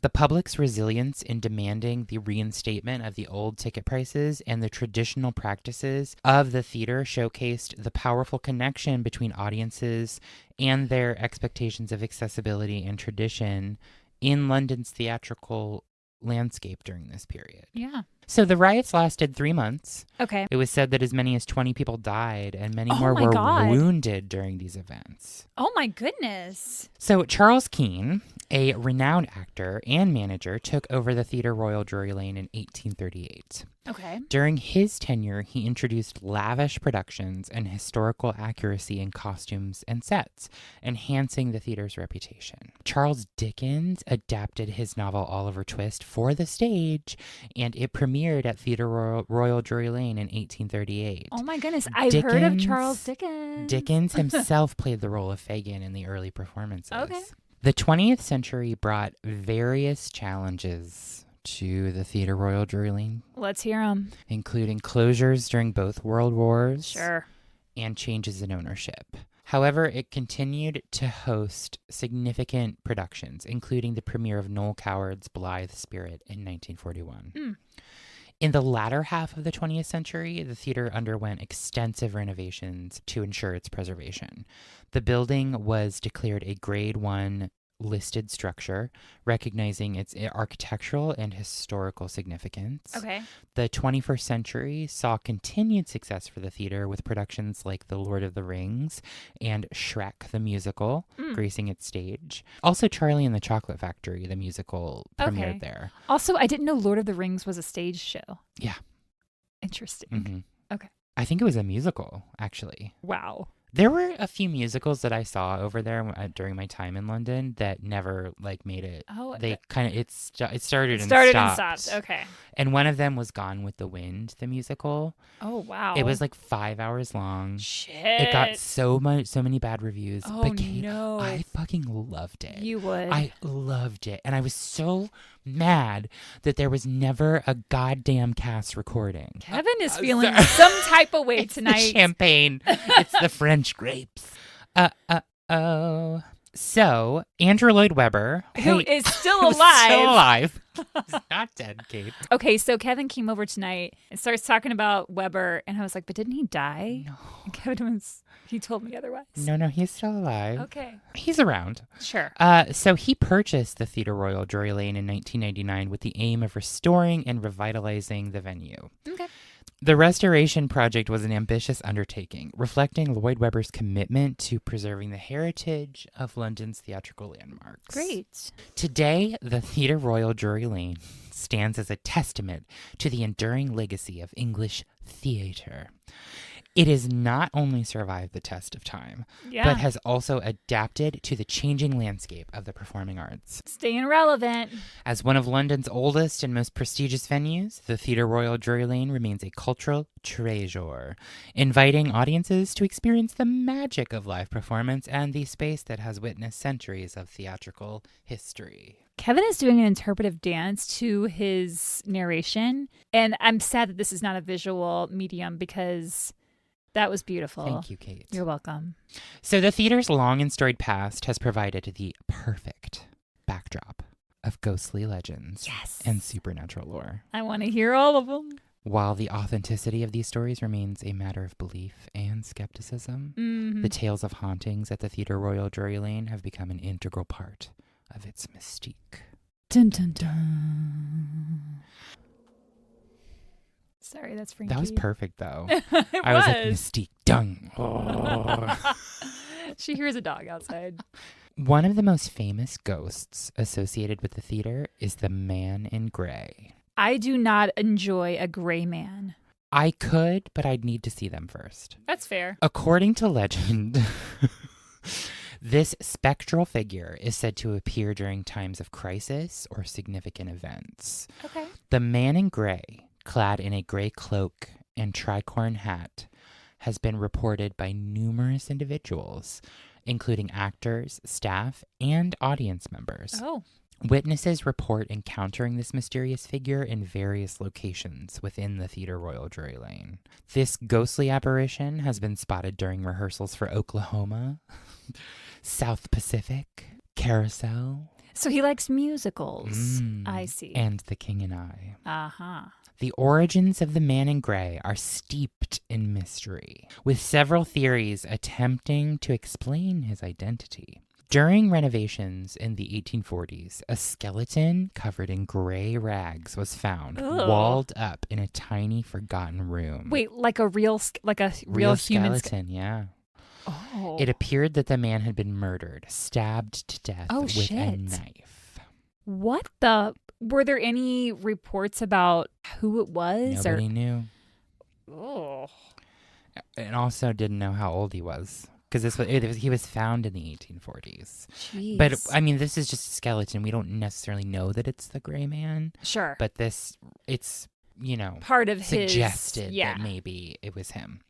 Speaker 1: The public's resilience in demanding the reinstatement of the old ticket prices and the traditional practices of the theater showcased the powerful connection between audiences and their expectations of accessibility and tradition in London's theatrical landscape during this period.
Speaker 2: Yeah.
Speaker 1: So the riots lasted 3 months.
Speaker 2: Okay.
Speaker 1: It was said that as many as 20 people died and many
Speaker 2: Oh
Speaker 1: more
Speaker 2: my
Speaker 1: were
Speaker 2: God.
Speaker 1: wounded during these events.
Speaker 2: Oh my goodness.
Speaker 1: So Charles Keene, a renowned actor and manager, took over the Theatre Royal Drury Lane in 1838.
Speaker 2: Okay.
Speaker 1: During his tenure, he introduced lavish productions and historical accuracy in costumes and sets, enhancing the theater's reputation. Charles Dickens adapted his novel Oliver Twist for the stage, and it premiered at Theatre Royal Drury Lane in 1838.
Speaker 2: Oh my goodness. I've heard of Charles Dickens.
Speaker 1: Dickens himself played the role of Fagin in the early performances.
Speaker 2: Okay.
Speaker 1: The 20th century brought various challenges to the Theatre Royal Drury Lane,
Speaker 2: Let's hear them.
Speaker 1: including closures during both World Wars
Speaker 2: Sure.
Speaker 1: and changes in ownership. However, it continued to host significant productions, including the premiere of Noel Coward's Blithe Spirit in 1941. In the latter half of the 20th century, the theater underwent extensive renovations to ensure its preservation. The building was declared a Grade 1 listed structure, recognizing its architectural and historical significance.
Speaker 2: Okay.
Speaker 1: The 21st century saw continued success for the theater with productions like The Lord of the Rings and Shrek the Musical gracing its stage. Also, Charlie and the Chocolate Factory, the musical, premiered there.
Speaker 2: Also, I didn't know Lord of the Rings was a stage show.
Speaker 1: Yeah.
Speaker 2: Interesting.
Speaker 1: Mm-hmm.
Speaker 2: Okay.
Speaker 1: I think it was a musical, actually.
Speaker 2: Wow.
Speaker 1: There were a few musicals that I saw over there during my time in London that never made it.
Speaker 2: Oh,
Speaker 1: they kind of it started and stopped.
Speaker 2: Okay.
Speaker 1: And one of them was Gone with the Wind, the musical.
Speaker 2: Oh wow.
Speaker 1: It was 5 hours long.
Speaker 2: Shit.
Speaker 1: It got so many bad reviews.
Speaker 2: Oh
Speaker 1: but Kate,
Speaker 2: no.
Speaker 1: I fucking loved it.
Speaker 2: You would.
Speaker 1: I loved it, and I was so mad that there was never a goddamn cast recording.
Speaker 2: Kevin is feeling some type of way
Speaker 1: It's
Speaker 2: tonight.
Speaker 1: the champagne. It's the French grapes. So, Andrew Lloyd Webber,
Speaker 2: Who is still
Speaker 1: who's
Speaker 2: alive.
Speaker 1: still alive. He's not dead, Kate.
Speaker 2: Okay, so Kevin came over tonight and starts talking about Weber, and I was like, but didn't he die?
Speaker 1: No.
Speaker 2: And Kevin he told me otherwise.
Speaker 1: No, he's still alive.
Speaker 2: Okay.
Speaker 1: He's around.
Speaker 2: Sure.
Speaker 1: So he purchased the Theatre Royal Drury Lane in 1999 with the aim of restoring and revitalizing the venue.
Speaker 2: Okay.
Speaker 1: The restoration project was an ambitious undertaking, reflecting Lloyd Webber's commitment to preserving the heritage of London's theatrical landmarks.
Speaker 2: Great.
Speaker 1: Today, the Theatre Royal Drury Lane stands as a testament to the enduring legacy of English theatre. It has not only survived the test of time, but has also adapted to the changing landscape of the performing arts.
Speaker 2: Staying relevant.
Speaker 1: As one of London's oldest and most prestigious venues, the Theatre Royal Drury Lane remains a cultural treasure, inviting audiences to experience the magic of live performance and the space that has witnessed centuries of theatrical history.
Speaker 2: Kevin is doing an interpretive dance to his narration, and I'm sad that this is not a visual medium because that was beautiful.
Speaker 1: Thank you, Kate.
Speaker 2: You're welcome.
Speaker 1: So the theater's long and storied past has provided the perfect backdrop of ghostly legends and supernatural lore.
Speaker 2: I want to hear all of them.
Speaker 1: While the authenticity of these stories remains a matter of belief and skepticism, the tales of hauntings at the Theatre Royal Drury Lane have become an integral part of its mystique.
Speaker 2: Dun, dun, dun. Sorry, that's Frankie.
Speaker 1: That was perfect, though.
Speaker 2: I
Speaker 1: was like, mystique, dung. Oh.
Speaker 2: She hears a dog outside.
Speaker 1: One of the most famous ghosts associated with the theater is the Man in Grey.
Speaker 2: I do not enjoy a gray man.
Speaker 1: I could, but I'd need to see them first.
Speaker 2: That's fair.
Speaker 1: According to legend, this spectral figure is said to appear during times of crisis or significant events.
Speaker 2: Okay.
Speaker 1: The Man in Grey, clad in a gray cloak and tricorn hat, has been reported by numerous individuals, including actors, staff, and audience members.
Speaker 2: Oh.
Speaker 1: Witnesses report encountering this mysterious figure in various locations within the Theatre Royal Drury Lane. This ghostly apparition has been spotted during rehearsals for Oklahoma, South Pacific, Carousel.
Speaker 2: So he likes musicals. I see.
Speaker 1: And The King and I.
Speaker 2: Uh-huh.
Speaker 1: The origins of the Man in Grey are steeped in mystery, with several theories attempting to explain his identity. During renovations in the 1840s, a skeleton covered in gray rags was found, walled up in a tiny forgotten room.
Speaker 2: Wait, like a real human
Speaker 1: skeleton, yeah.
Speaker 2: Oh.
Speaker 1: It appeared that the man had been murdered, stabbed to death with a knife.
Speaker 2: What the? Were there any reports about who it was?
Speaker 1: Nobody knew.
Speaker 2: Oh.
Speaker 1: And also didn't know how old he was. Because he was found in the 1840s.
Speaker 2: Jeez.
Speaker 1: But, I mean, this is just a skeleton. We don't necessarily know that it's the gray man.
Speaker 2: Sure.
Speaker 1: But it's,
Speaker 2: part of
Speaker 1: suggested that maybe it was him.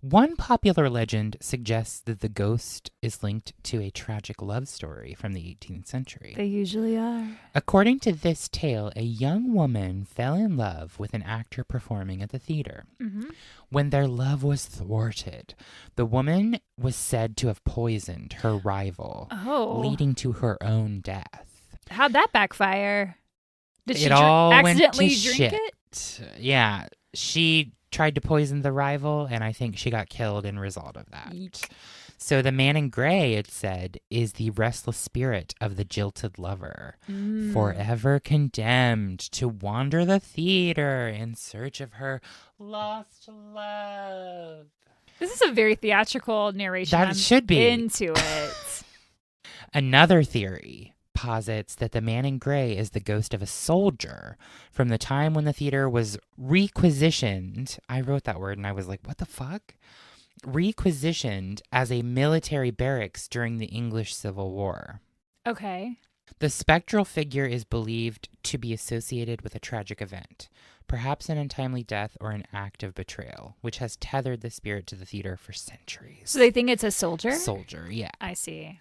Speaker 1: One popular legend suggests that the ghost is linked to a tragic love story from the 18th century.
Speaker 2: They usually are.
Speaker 1: According to this tale, a young woman fell in love with an actor performing at the theater. Mm-hmm. When their love was thwarted, the woman was said to have poisoned her rival, leading to her own death.
Speaker 2: How'd that backfire? Did she
Speaker 1: accidentally
Speaker 2: drink it?
Speaker 1: Yeah, she tried to poison the rival, and I think she got killed in result of that.
Speaker 2: Eek.
Speaker 1: So the man in gray, it said, is the restless spirit of the jilted lover, forever condemned to wander the theater in search of her lost love.
Speaker 2: This is a very theatrical narration.
Speaker 1: That should be.
Speaker 2: Into it.
Speaker 1: Another theory posits that the man in gray is the ghost of a soldier from the time when the theater was requisitioned. I wrote that word and I was like, what the fuck? Requisitioned as a military barracks during the English Civil War.
Speaker 2: Okay.
Speaker 1: The spectral figure is believed to be associated with a tragic event, perhaps an untimely death or an act of betrayal, which has tethered the spirit to the theater for centuries.
Speaker 2: So they think it's a soldier?
Speaker 1: Soldier, yeah.
Speaker 2: I see.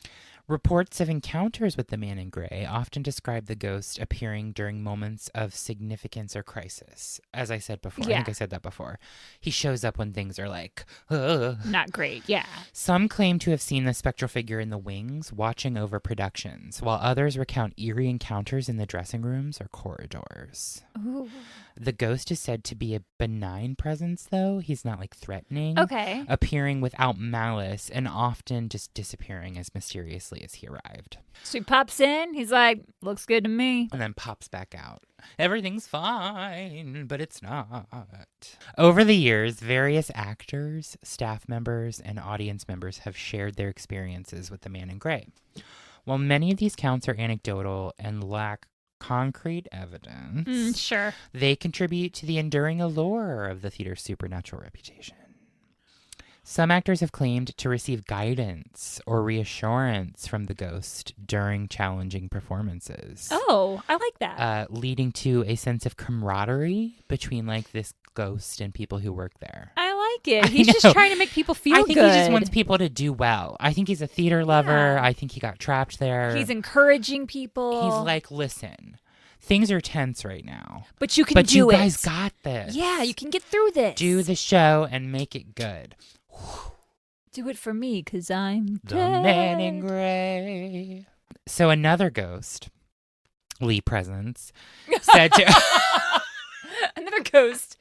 Speaker 1: Reports of encounters with the man in gray often describe the ghost appearing during moments of significance or crisis. As I said before, I think I said that before. He shows up when things are like, ugh.
Speaker 2: Not great, yeah.
Speaker 1: Some claim to have seen the spectral figure in the wings watching over productions, while others recount eerie encounters in the dressing rooms or corridors.
Speaker 2: Ooh.
Speaker 1: The ghost is said to be a benign presence, though. He's not like threatening.
Speaker 2: Okay.
Speaker 1: Appearing without malice and often just disappearing as mysteriously as he arrived.
Speaker 2: So he pops in. He's like, looks good to me.
Speaker 1: And then pops back out. Everything's fine, but it's not. Over the years, various actors, staff members, and audience members have shared their experiences with the man in gray. While many of these counts are anecdotal and lack concrete evidence,
Speaker 2: sure,
Speaker 1: they contribute to the enduring allure of the theater's supernatural reputation. Some actors have claimed to receive guidance or reassurance from the ghost during challenging performances.
Speaker 2: Oh, I like that.
Speaker 1: Leading to a sense of camaraderie between like this ghost and people who work there.
Speaker 2: I like it. He's just trying to make people feel good.
Speaker 1: I think he just wants people to do well. I think he's a theater lover.
Speaker 2: Yeah.
Speaker 1: I think he got trapped there.
Speaker 2: He's encouraging people.
Speaker 1: He's like, listen, things are tense right now.
Speaker 2: But you can do it.
Speaker 1: But you guys got this.
Speaker 2: Yeah, you can get through this.
Speaker 1: Do the show and make it good.
Speaker 2: Do it for me, because I'm
Speaker 1: the
Speaker 2: dead.
Speaker 1: Man in Gray. So another ghost, Lee Presence, said to...
Speaker 2: Another ghost,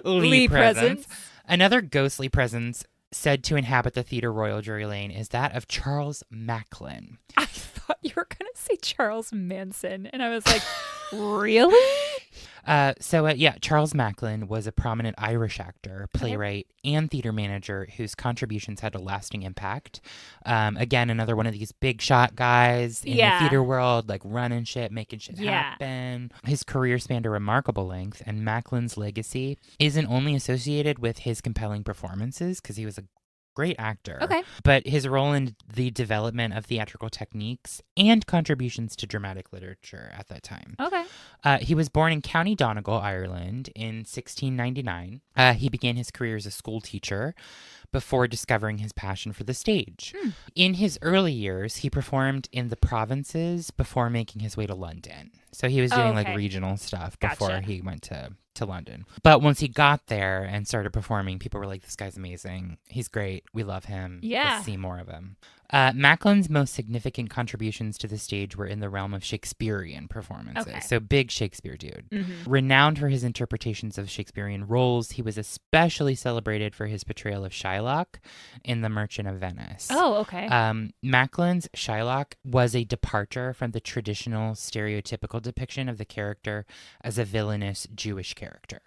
Speaker 2: Lee Presence.
Speaker 1: Another ghostly presence said to inhabit the Theatre Royal Drury Lane is that of Charles Macklin.
Speaker 2: I thought you were going to say Charles Manson, and I was like, really?
Speaker 1: Charles Macklin was a prominent Irish actor, playwright, and theater manager whose contributions had a lasting impact. Again, another one of these big shot guys in the theater world, like running shit, making shit happen. His career spanned a remarkable length, and Macklin's legacy isn't only associated with his compelling performances, because he was a great actor.
Speaker 2: Okay.
Speaker 1: But his role in the development of theatrical techniques and contributions to dramatic literature at that time.
Speaker 2: Okay.
Speaker 1: He was born in County Donegal, Ireland in 1699. He began his career as a school teacher before discovering his passion for the stage. In his early years, he performed in the provinces before making his way to London. So he was doing like regional stuff before he went to London. But once he got there and started performing, people were like, this guy's amazing. He's great. We love him.
Speaker 2: Yeah.
Speaker 1: Let's see more of him. Macklin's most significant contributions to the stage were in the realm of Shakespearean performances.
Speaker 2: Okay.
Speaker 1: So big Shakespeare dude.
Speaker 2: Mm-hmm.
Speaker 1: Renowned for his interpretations of Shakespearean roles, he was especially celebrated for his portrayal of Shylock in The Merchant of Venice.
Speaker 2: Oh, okay.
Speaker 1: Macklin's Shylock was a departure from the traditional stereotypical depiction of the character as a villainous Jewish character.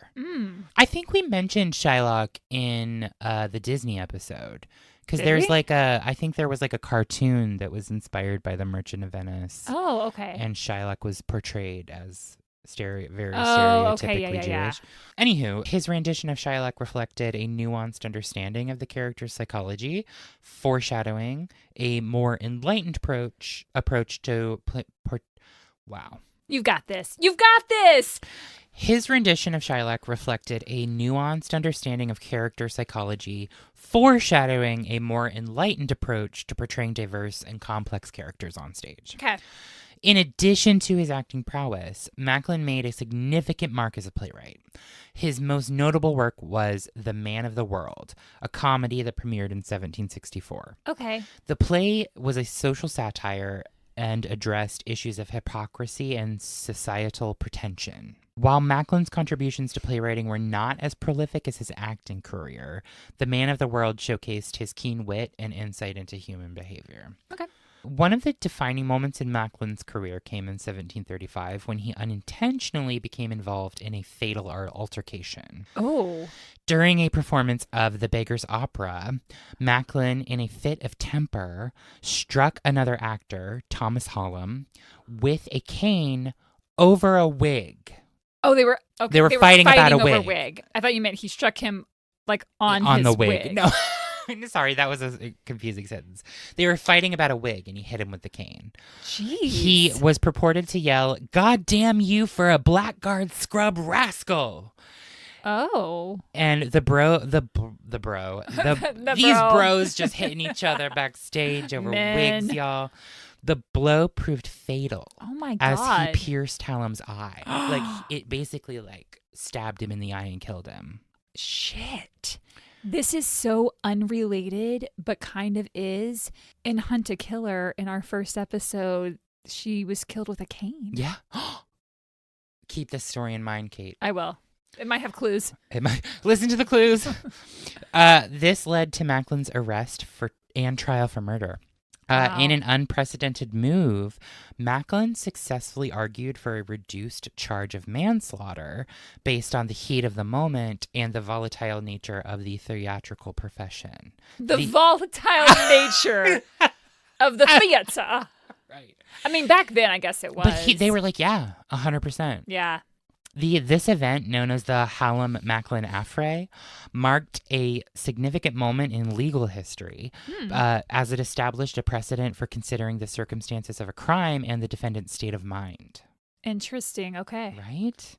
Speaker 1: I think we mentioned Shylock in the Disney episode. Because there's I think there was like a cartoon that was inspired by The Merchant of Venice.
Speaker 2: Oh, okay.
Speaker 1: And Shylock was portrayed as very stereotypically
Speaker 2: okay. Yeah.
Speaker 1: Jewish. Anywho, his rendition of Shylock reflected a nuanced understanding of the character's psychology, foreshadowing a more enlightened approach to wow.
Speaker 2: You've got this. You've got this!
Speaker 1: His rendition of Shylock reflected a nuanced understanding of character psychology, foreshadowing a more enlightened approach to portraying diverse and complex characters on stage.
Speaker 2: Okay.
Speaker 1: In addition to his acting prowess, Macklin made a significant mark as a playwright. His most notable work was The Man of the World, a comedy that premiered in 1764.
Speaker 2: Okay.
Speaker 1: The play was a social satire and addressed issues of hypocrisy and societal pretension. While Macklin's contributions to playwriting were not as prolific as his acting career, The Man of the World showcased his keen wit and insight into human behavior.
Speaker 2: Okay.
Speaker 1: One of the defining moments in Macklin's career came in 1735 when he unintentionally became involved in a fatal altercation.
Speaker 2: Oh.
Speaker 1: During a performance of The Beggar's Opera, Macklin, in a fit of temper, struck another actor, Thomas Hallam, with a cane over a wig.
Speaker 2: Oh, they were
Speaker 1: fighting about a
Speaker 2: over
Speaker 1: wig.
Speaker 2: I thought you meant he struck him like on his
Speaker 1: the wig. No. Sorry, that was a confusing sentence. They were fighting about a wig, and he hit him with the cane.
Speaker 2: Jeez.
Speaker 1: He was purported to yell, "God damn you for a blackguard scrub rascal!"
Speaker 2: Oh.
Speaker 1: And these bros just hitting each other backstage over wigs, y'all. The blow proved fatal.
Speaker 2: Oh my God.
Speaker 1: As he pierced Hallam's eye. It basically stabbed him in the eye and killed him.
Speaker 2: Shit. This is so unrelated, but kind of is. In Hunt a Killer, in our first episode, she was killed with a cane.
Speaker 1: Yeah. Keep this story in mind, Kate.
Speaker 2: I will. It might have clues.
Speaker 1: Listen to the clues. This led to Macklin's arrest and trial for murder.
Speaker 2: Wow.
Speaker 1: In an unprecedented move, Macklin successfully argued for a reduced charge of manslaughter based on the heat of the moment and the volatile nature of the theatrical profession.
Speaker 2: The volatile nature of the theater.
Speaker 1: Right.
Speaker 2: I mean, back then, I guess it was.
Speaker 1: But they were like, yeah, 100%.
Speaker 2: Yeah.
Speaker 1: This event, known as the Hallam-Macklin Affray, marked a significant moment in legal history as it established a precedent for considering the circumstances of a crime and the defendant's state of mind.
Speaker 2: Interesting. Okay.
Speaker 1: Right?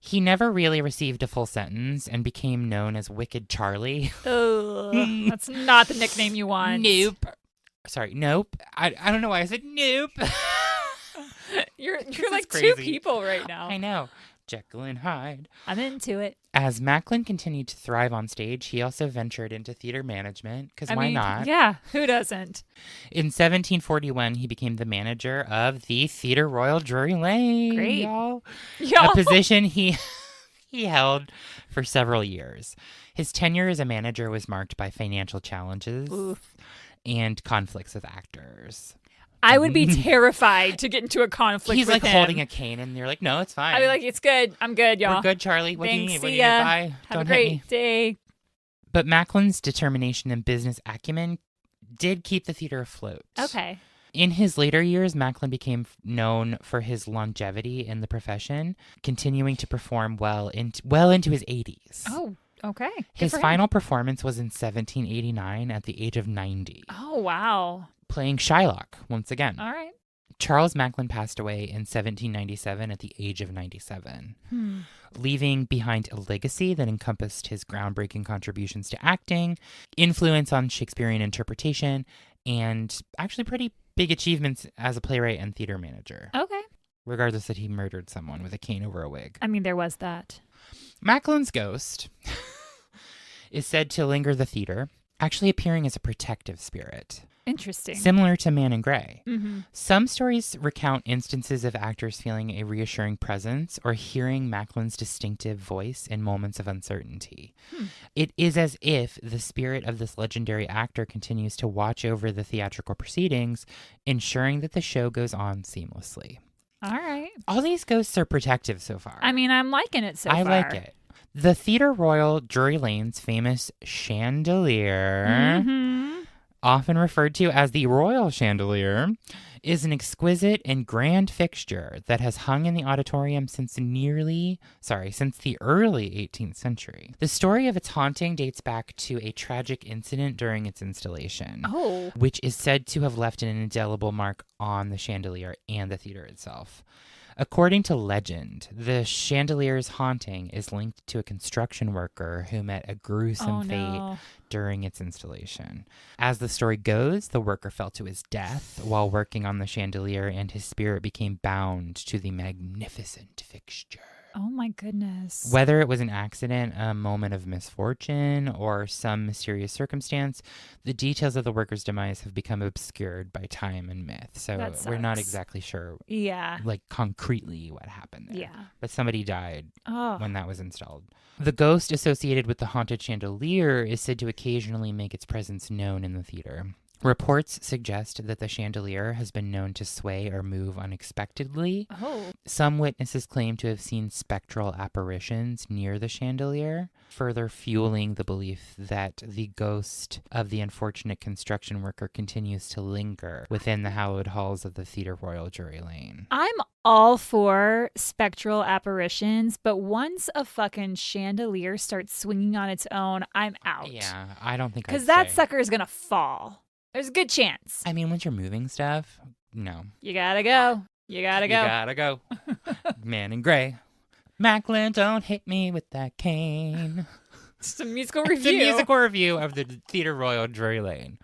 Speaker 1: He never really received a full sentence and became known as Wicked Charlie.
Speaker 2: Oh, that's not the nickname you want.
Speaker 1: Nope. Sorry, nope. I don't know why I said nope.
Speaker 2: You're like
Speaker 1: crazy.
Speaker 2: two people right now.
Speaker 1: I know. Jekyll and Hyde.
Speaker 2: I'm into it.
Speaker 1: As Macklin continued to thrive on stage, he also ventured into theater management, because why not?
Speaker 2: Yeah, who doesn't?
Speaker 1: In 1741, he became the manager of the Theatre Royal Drury Lane.
Speaker 2: Great.
Speaker 1: Y'all. A position he held for several years. His tenure as a manager was marked by financial challenges and conflicts with actors.
Speaker 2: I would be terrified to get into a conflict
Speaker 1: He's
Speaker 2: with
Speaker 1: like
Speaker 2: him.
Speaker 1: holding a cane, and you're like, no, it's fine.
Speaker 2: I'd be like, it's good. I'm good, y'all.
Speaker 1: We're good, Charlie. What
Speaker 2: Thanks,
Speaker 1: do you need? What do
Speaker 2: see
Speaker 1: you need?
Speaker 2: ya.
Speaker 1: Bye.
Speaker 2: Have
Speaker 1: Don't
Speaker 2: a
Speaker 1: hit me.
Speaker 2: great day.
Speaker 1: But Macklin's determination and business acumen did keep the theater afloat.
Speaker 2: Okay.
Speaker 1: In his later years, Macklin became known for his longevity in the profession, continuing to perform well into his 80s.
Speaker 2: Oh, okay. Good
Speaker 1: His
Speaker 2: for him.
Speaker 1: final performance was in 1789 at the age of 90.
Speaker 2: Oh, wow.
Speaker 1: Playing Shylock once again.
Speaker 2: All right.
Speaker 1: Charles Macklin passed away in 1797 at the age of 97, leaving behind a legacy that encompassed his groundbreaking contributions to acting, influence on Shakespearean interpretation, and actually pretty big achievements as a playwright and theater manager.
Speaker 2: Okay.
Speaker 1: Regardless that he murdered someone with a cane over a wig.
Speaker 2: I mean, there was that.
Speaker 1: Macklin's ghost is said to linger the theater, actually appearing as a protective spirit.
Speaker 2: Interesting.
Speaker 1: Similar to Man in Grey.
Speaker 2: Mm-hmm.
Speaker 1: Some stories recount instances of actors feeling a reassuring presence or hearing Macklin's distinctive voice in moments of uncertainty. It is as if the spirit of this legendary actor continues to watch over the theatrical proceedings, ensuring that the show goes on seamlessly.
Speaker 2: All right.
Speaker 1: All these ghosts are protective so far.
Speaker 2: I mean, I'm liking it so far.
Speaker 1: I like it. The Theatre Royal Drury Lane's famous chandelier, often referred to as the Royal Chandelier, is an exquisite and grand fixture that has hung in the auditorium since the early 18th century. The story of its haunting dates back to a tragic incident during its installation, which is said to have left an indelible mark on the chandelier and the theater itself. According to legend, the chandelier's haunting is linked to a construction worker who met a gruesome fate during its installation. As the story goes, the worker fell to his death while working on the chandelier, and his spirit became bound to the magnificent fixture.
Speaker 2: Oh my goodness.
Speaker 1: Whether it was an accident, a moment of misfortune, or some mysterious circumstance, the details of the worker's demise have become obscured by time and myth. So we're not exactly sure, like concretely what happened there.
Speaker 2: Yeah.
Speaker 1: But somebody died when that was installed. The ghost associated with the haunted chandelier is said to occasionally make its presence known in the theater. Reports suggest that the chandelier has been known to sway or move unexpectedly. Some witnesses claim to have seen spectral apparitions near the chandelier, further fueling the belief that the ghost of the unfortunate construction worker continues to linger within the hallowed halls of the Theatre Royal Drury Lane.
Speaker 2: I'm all for spectral apparitions, but once a fucking chandelier starts swinging on its own, I'm out.
Speaker 1: Yeah, I don't think
Speaker 2: because that sucker is going to fall. There's a good chance.
Speaker 1: I mean, once you're moving stuff, no.
Speaker 2: You gotta go. You gotta go.
Speaker 1: Man in Grey. Macklin, don't hit me with that cane.
Speaker 2: It's a musical review.
Speaker 1: It's a musical review of the Theatre Royal Drury Lane.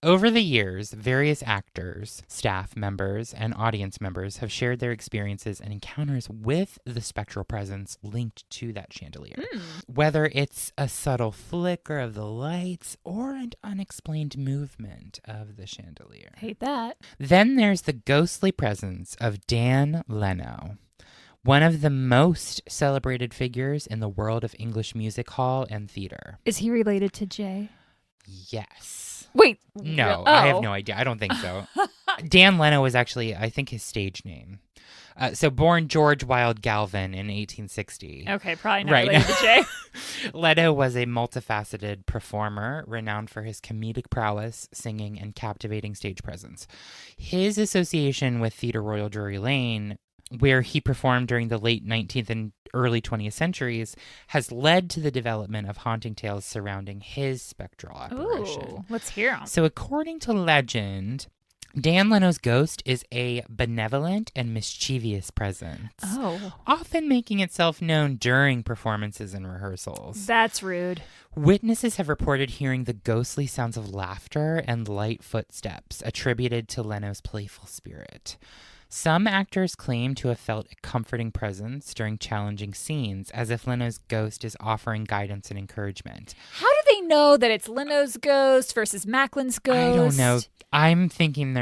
Speaker 1: Over the years, various actors, staff members, and audience members have shared their experiences and encounters with the spectral presence linked to that chandelier. Whether it's a subtle flicker of the lights or an unexplained movement of the chandelier.
Speaker 2: Hate that.
Speaker 1: Then there's the ghostly presence of Dan Leno, one of the most celebrated figures in the world of English music hall and theater.
Speaker 2: Is he related to Jay?
Speaker 1: Yes.
Speaker 2: Wait.
Speaker 1: No, I have no idea. I don't think so. Dan Leno was actually, I think, his stage name. So born George Wilde Galvin in 1860.
Speaker 2: Okay, probably not related to Jay.
Speaker 1: Leno was a multifaceted performer, renowned for his comedic prowess, singing, and captivating stage presence. His association with Theatre Royal Drury Lane, where he performed during the late 19th and early 20th centuries, has led to the development of haunting tales surrounding his spectral apparition.
Speaker 2: Ooh, let's hear them.
Speaker 1: So according to legend, Dan Leno's ghost is a benevolent and mischievous presence, often making itself known during performances and rehearsals.
Speaker 2: That's rude.
Speaker 1: Witnesses have reported hearing the ghostly sounds of laughter and light footsteps attributed to Leno's playful spirit. Some actors claim to have felt a comforting presence during challenging scenes, as if Leno's ghost is offering guidance and encouragement.
Speaker 2: How do they know that it's Leno's ghost versus Macklin's ghost?
Speaker 1: I don't know. I'm thinking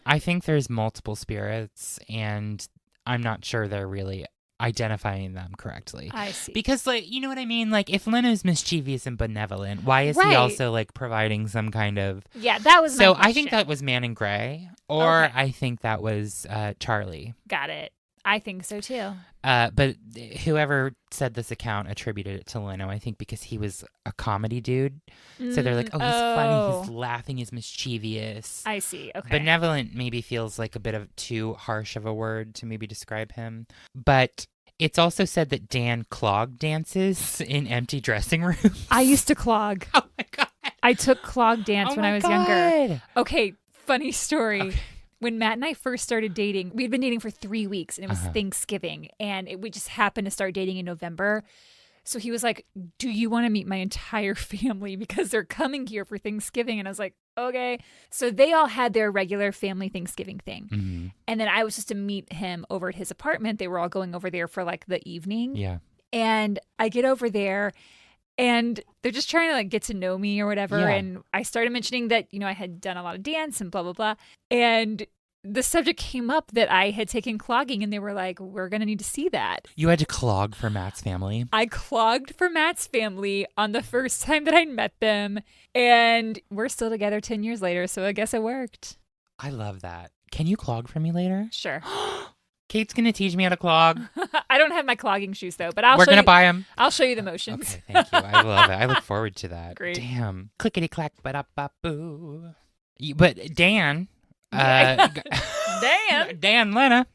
Speaker 1: I think there's multiple spirits, and I'm not sure they're really identifying them correctly.
Speaker 2: I see.
Speaker 1: Because, you know what I mean? If Leno's mischievous and benevolent, why is he also, providing some kind of...
Speaker 2: Yeah, that was my question.
Speaker 1: I think that was Man in Grey, or I think that was Charlie.
Speaker 2: Got it. I think so, too.
Speaker 1: But whoever said this account attributed it to Leno, I think because he was a comedy dude. So they're like, he's funny, he's laughing, he's mischievous.
Speaker 2: I see, okay.
Speaker 1: Benevolent maybe feels like a bit of too harsh of a word to maybe describe him. But it's also said that Dan clog dances in empty dressing rooms.
Speaker 2: I used to clog.
Speaker 1: Oh my God.
Speaker 2: I took clog dance when I was younger. Okay, funny story. Okay. When Matt and I first started dating, we had been dating for 3 weeks, and it was Thanksgiving, and we just happened to start dating in November. So he was like, do you want to meet my entire family because they're coming here for Thanksgiving? And I was like, okay. So they all had their regular family Thanksgiving thing. Mm-hmm. And then I was just to meet him over at his apartment. They were all going over there for the evening.
Speaker 1: Yeah.
Speaker 2: And I get over there, And they're just trying to like get to know me or whatever.
Speaker 1: Yeah.
Speaker 2: And I started mentioning that, I had done a lot of dance and blah, blah, blah. And the subject came up that I had taken clogging, and they were like, we're going to need to see that.
Speaker 1: You had to clog for Matt's family?
Speaker 2: I clogged for Matt's family on the first time that I met them. And we're still together 10 years later. So I guess it worked.
Speaker 1: I love that. Can you clog for me later?
Speaker 2: Sure.
Speaker 1: Kate's going to teach me how to clog.
Speaker 2: I don't have my clogging shoes, though, but
Speaker 1: We're going to buy them.
Speaker 2: I'll show you the motions.
Speaker 1: Okay, thank you. I love it. I look forward to that.
Speaker 2: Great.
Speaker 1: Damn. Clickety-clack, ba-da-ba-boo. But Dan...
Speaker 2: Damn.
Speaker 1: Dan Lena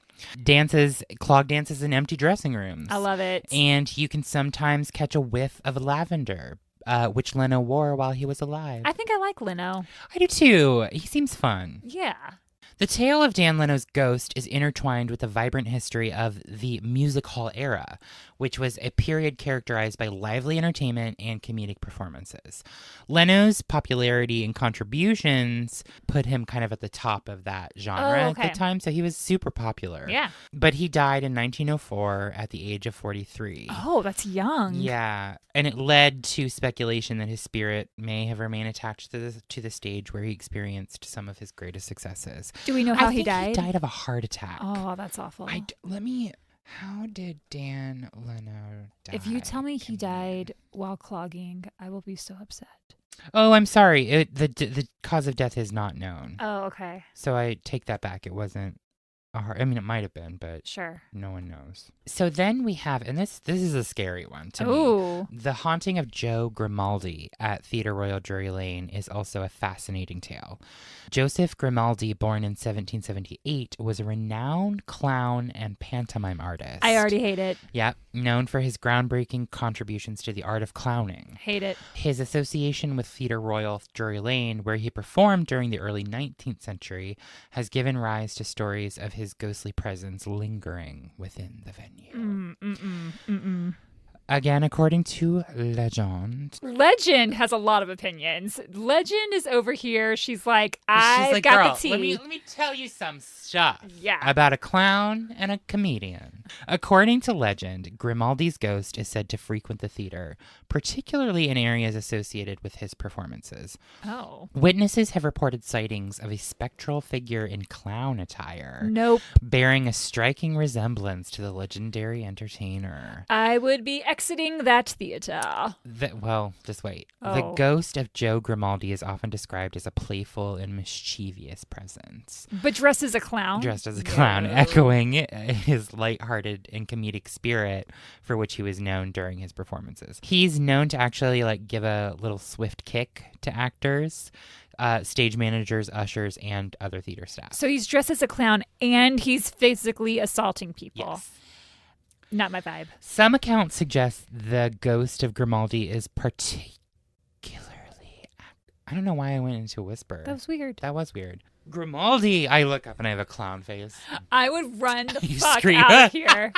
Speaker 1: clog dances in empty dressing rooms.
Speaker 2: I love it.
Speaker 1: And you can sometimes catch a whiff of lavender, which Leno wore while he was alive.
Speaker 2: I think I like Leno.
Speaker 1: I do too. He seems fun.
Speaker 2: Yeah.
Speaker 1: The tale of Dan Leno's ghost is intertwined with the vibrant history of the music hall era, which was a period characterized by lively entertainment and comedic performances. Leno's popularity and contributions put him kind of at the top of that genre at the time, so he was super popular.
Speaker 2: Yeah.
Speaker 1: But he died in 1904 at the age of 43.
Speaker 2: Oh, that's young.
Speaker 1: Yeah, and it led to speculation that his spirit may have remained attached to the stage where he experienced some of his greatest successes.
Speaker 2: Do we know how
Speaker 1: he
Speaker 2: he died?
Speaker 1: He died of a heart attack.
Speaker 2: Oh, that's awful.
Speaker 1: How did Dan Leno die?
Speaker 2: If you tell me he died while clogging, I will be so upset.
Speaker 1: Oh, I'm sorry. The cause of death is not known.
Speaker 2: Oh, okay.
Speaker 1: So I take that back. It wasn't a heart. I mean, it might have been, but
Speaker 2: sure,
Speaker 1: no one knows. So then we have, and this is a scary one to
Speaker 2: me.
Speaker 1: The haunting of Joe Grimaldi at Theatre Royal Drury Lane is also a fascinating tale. Joseph Grimaldi, born in 1778, was a renowned clown and pantomime artist.
Speaker 2: I already hate it.
Speaker 1: Yep, known for his groundbreaking contributions to the art of clowning.
Speaker 2: Hate it.
Speaker 1: His association with Theatre Royal Drury Lane, where he performed during the early 19th century, has given rise to stories of his ghostly presence lingering within the venue. Again, according to legend.
Speaker 2: Legend has a lot of opinions. Legend is over here. She's like, I've got the tea.
Speaker 1: Let me tell you some stuff
Speaker 2: Yeah.
Speaker 1: about a clown and a comedian. According to legend, Grimaldi's ghost is said to frequent the theater, particularly in areas associated with his performances.
Speaker 2: Oh.
Speaker 1: Witnesses have reported sightings of a spectral figure in clown attire.
Speaker 2: Nope.
Speaker 1: Bearing a striking resemblance to the legendary entertainer.
Speaker 2: I would be exiting that theater.
Speaker 1: Well, just wait.
Speaker 2: Oh.
Speaker 1: The ghost of Joe Grimaldi is often described as a playful and mischievous presence.
Speaker 2: But dressed as a clown?
Speaker 1: Dressed as a clown, echoing his lighthearted and comedic spirit for which he was known during his performances. He's known to actually give a little swift kick to actors, stage managers, ushers, and other theater staff.
Speaker 2: So he's dressed as a clown and he's physically assaulting people.
Speaker 1: Yes.
Speaker 2: Not my vibe.
Speaker 1: Some accounts suggest the ghost of Grimaldi is particularly... I don't know why I went into a whisper.
Speaker 2: That was weird.
Speaker 1: That was weird. Grimaldi! I look up and I have a clown face.
Speaker 2: I would run the
Speaker 1: You
Speaker 2: fuck
Speaker 1: scream.
Speaker 2: out of here.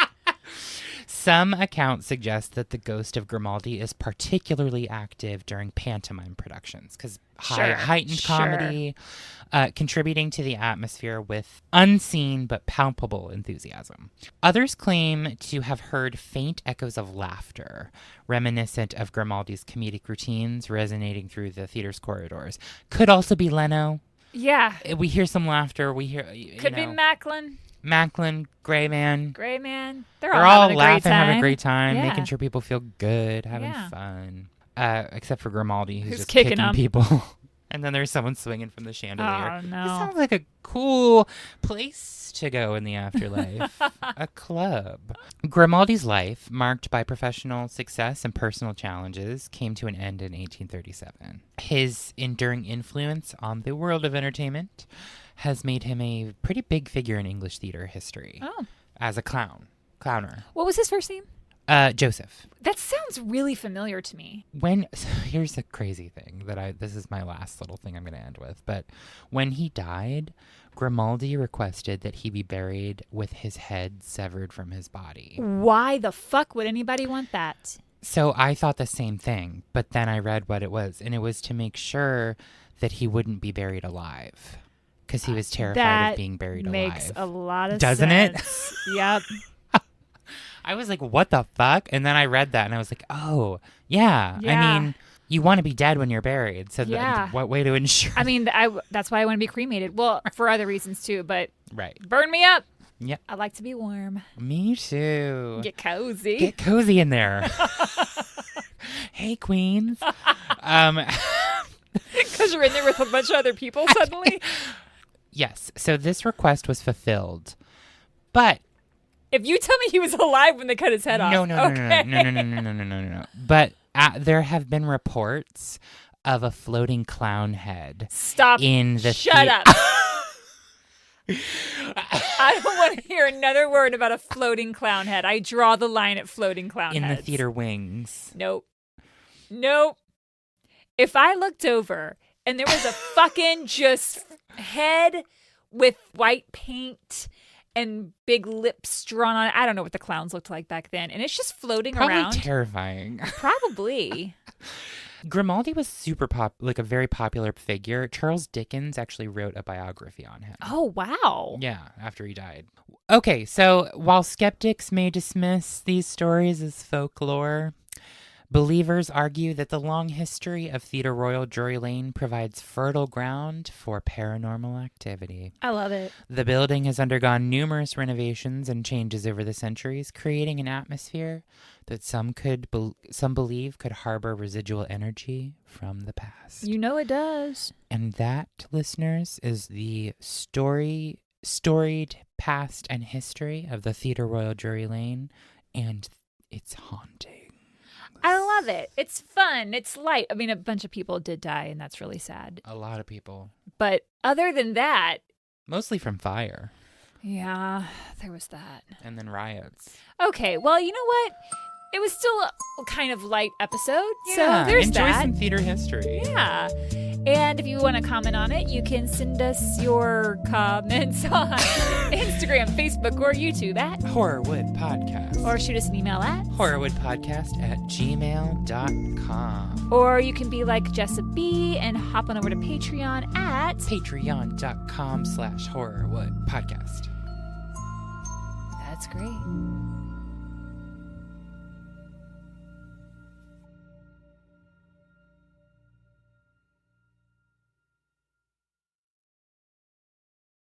Speaker 1: Some accounts suggest that the ghost of Grimaldi is particularly active during pantomime productions because heightened comedy, contributing to the atmosphere with unseen but palpable enthusiasm. Others claim to have heard faint echoes of laughter, reminiscent of Grimaldi's comedic routines resonating through the theater's corridors. Could also be Leno.
Speaker 2: Yeah.
Speaker 1: We hear some laughter. We hear,
Speaker 2: Could be Macklin.
Speaker 1: Macklin, Gray Man.
Speaker 2: Gray Man.
Speaker 1: They're all laughing, having a great
Speaker 2: Yeah.
Speaker 1: time, making sure people feel good, having fun. Except for Grimaldi, who's just
Speaker 2: kicking
Speaker 1: people. And then there's someone swinging from the chandelier.
Speaker 2: Oh, no.
Speaker 1: This sounds like a cool place to go in the afterlife. A club. Grimaldi's life, marked by professional success and personal challenges, came to an end in 1837. His enduring influence on the world of entertainment has made him a pretty big figure in English theater history.
Speaker 2: Oh.
Speaker 1: As a clowner.
Speaker 2: What was his first name?
Speaker 1: Joseph.
Speaker 2: That sounds really familiar to me.
Speaker 1: Here's the crazy thing this is my last little thing I'm going to end with, but when he died, Grimaldi requested that he be buried with his head severed from his body.
Speaker 2: Why the fuck would anybody want that?
Speaker 1: So I thought the same thing, but then I read what it was, and it was to make sure that he wouldn't be buried alive because he was terrified of being buried alive.
Speaker 2: That makes a lot of
Speaker 1: Doesn't
Speaker 2: sense.
Speaker 1: it?
Speaker 2: Yep.
Speaker 1: I was like, what the fuck? And then I read that and I was like, oh, yeah.
Speaker 2: Yeah.
Speaker 1: I mean, you want to be dead when you're buried. So what way to ensure?
Speaker 2: I mean, that's why I want to be cremated. Well, for other reasons too, but
Speaker 1: right.
Speaker 2: Burn me up.
Speaker 1: Yep.
Speaker 2: I like to be warm.
Speaker 1: Me too.
Speaker 2: Get cozy.
Speaker 1: Get cozy in there. Hey, queens.
Speaker 2: Because you're in there with a bunch of other people suddenly?
Speaker 1: Yes. So this request was fulfilled. But
Speaker 2: if you tell me he was alive when they cut his head off.
Speaker 1: No. But there have been reports of a floating clown head.
Speaker 2: Stop. Shut up. I don't want to hear another word about a floating clown head. I draw the line at floating clown heads.
Speaker 1: In the theater wings.
Speaker 2: Nope. If I looked over and there was a fucking just head with white paint and big lips drawn on it. I don't know what the clowns looked like back then. And it's just floating around.
Speaker 1: Probably terrifying.
Speaker 2: Probably.
Speaker 1: Grimaldi was a very popular figure. Charles Dickens actually wrote a biography on him.
Speaker 2: Oh, wow.
Speaker 1: Yeah, after he died. Okay, so while skeptics may dismiss these stories as folklore, believers argue that the long history of Theatre Royal Drury Lane provides fertile ground for paranormal activity.
Speaker 2: I love it.
Speaker 1: The building has undergone numerous renovations and changes over the centuries, creating an atmosphere that some believe could harbor residual energy from the past.
Speaker 2: You know it does.
Speaker 1: And that, listeners, is the storied past and history of the Theatre Royal Drury Lane and its haunting.
Speaker 2: I love it. It's fun. It's light. I mean, a bunch of people did die, and that's really sad.
Speaker 1: A lot of people.
Speaker 2: But other than that...
Speaker 1: Mostly from fire.
Speaker 2: Yeah, there was that.
Speaker 1: And then riots.
Speaker 2: Okay, well, you know what? It was still a kind of light episode,
Speaker 1: yeah,
Speaker 2: so there's
Speaker 1: enjoy
Speaker 2: that.
Speaker 1: Some theater history.
Speaker 2: Yeah. And if you want to comment on it, you can send us your comments on Instagram, Facebook, or YouTube at
Speaker 1: Horrorwood Podcast.
Speaker 2: Or shoot us an email at
Speaker 1: horrorwoodpodcast@gmail.com.
Speaker 2: Or you can be like Jessa B and hop on over to Patreon at
Speaker 1: patreon.com/horrorwoodpodcast.
Speaker 2: That's great.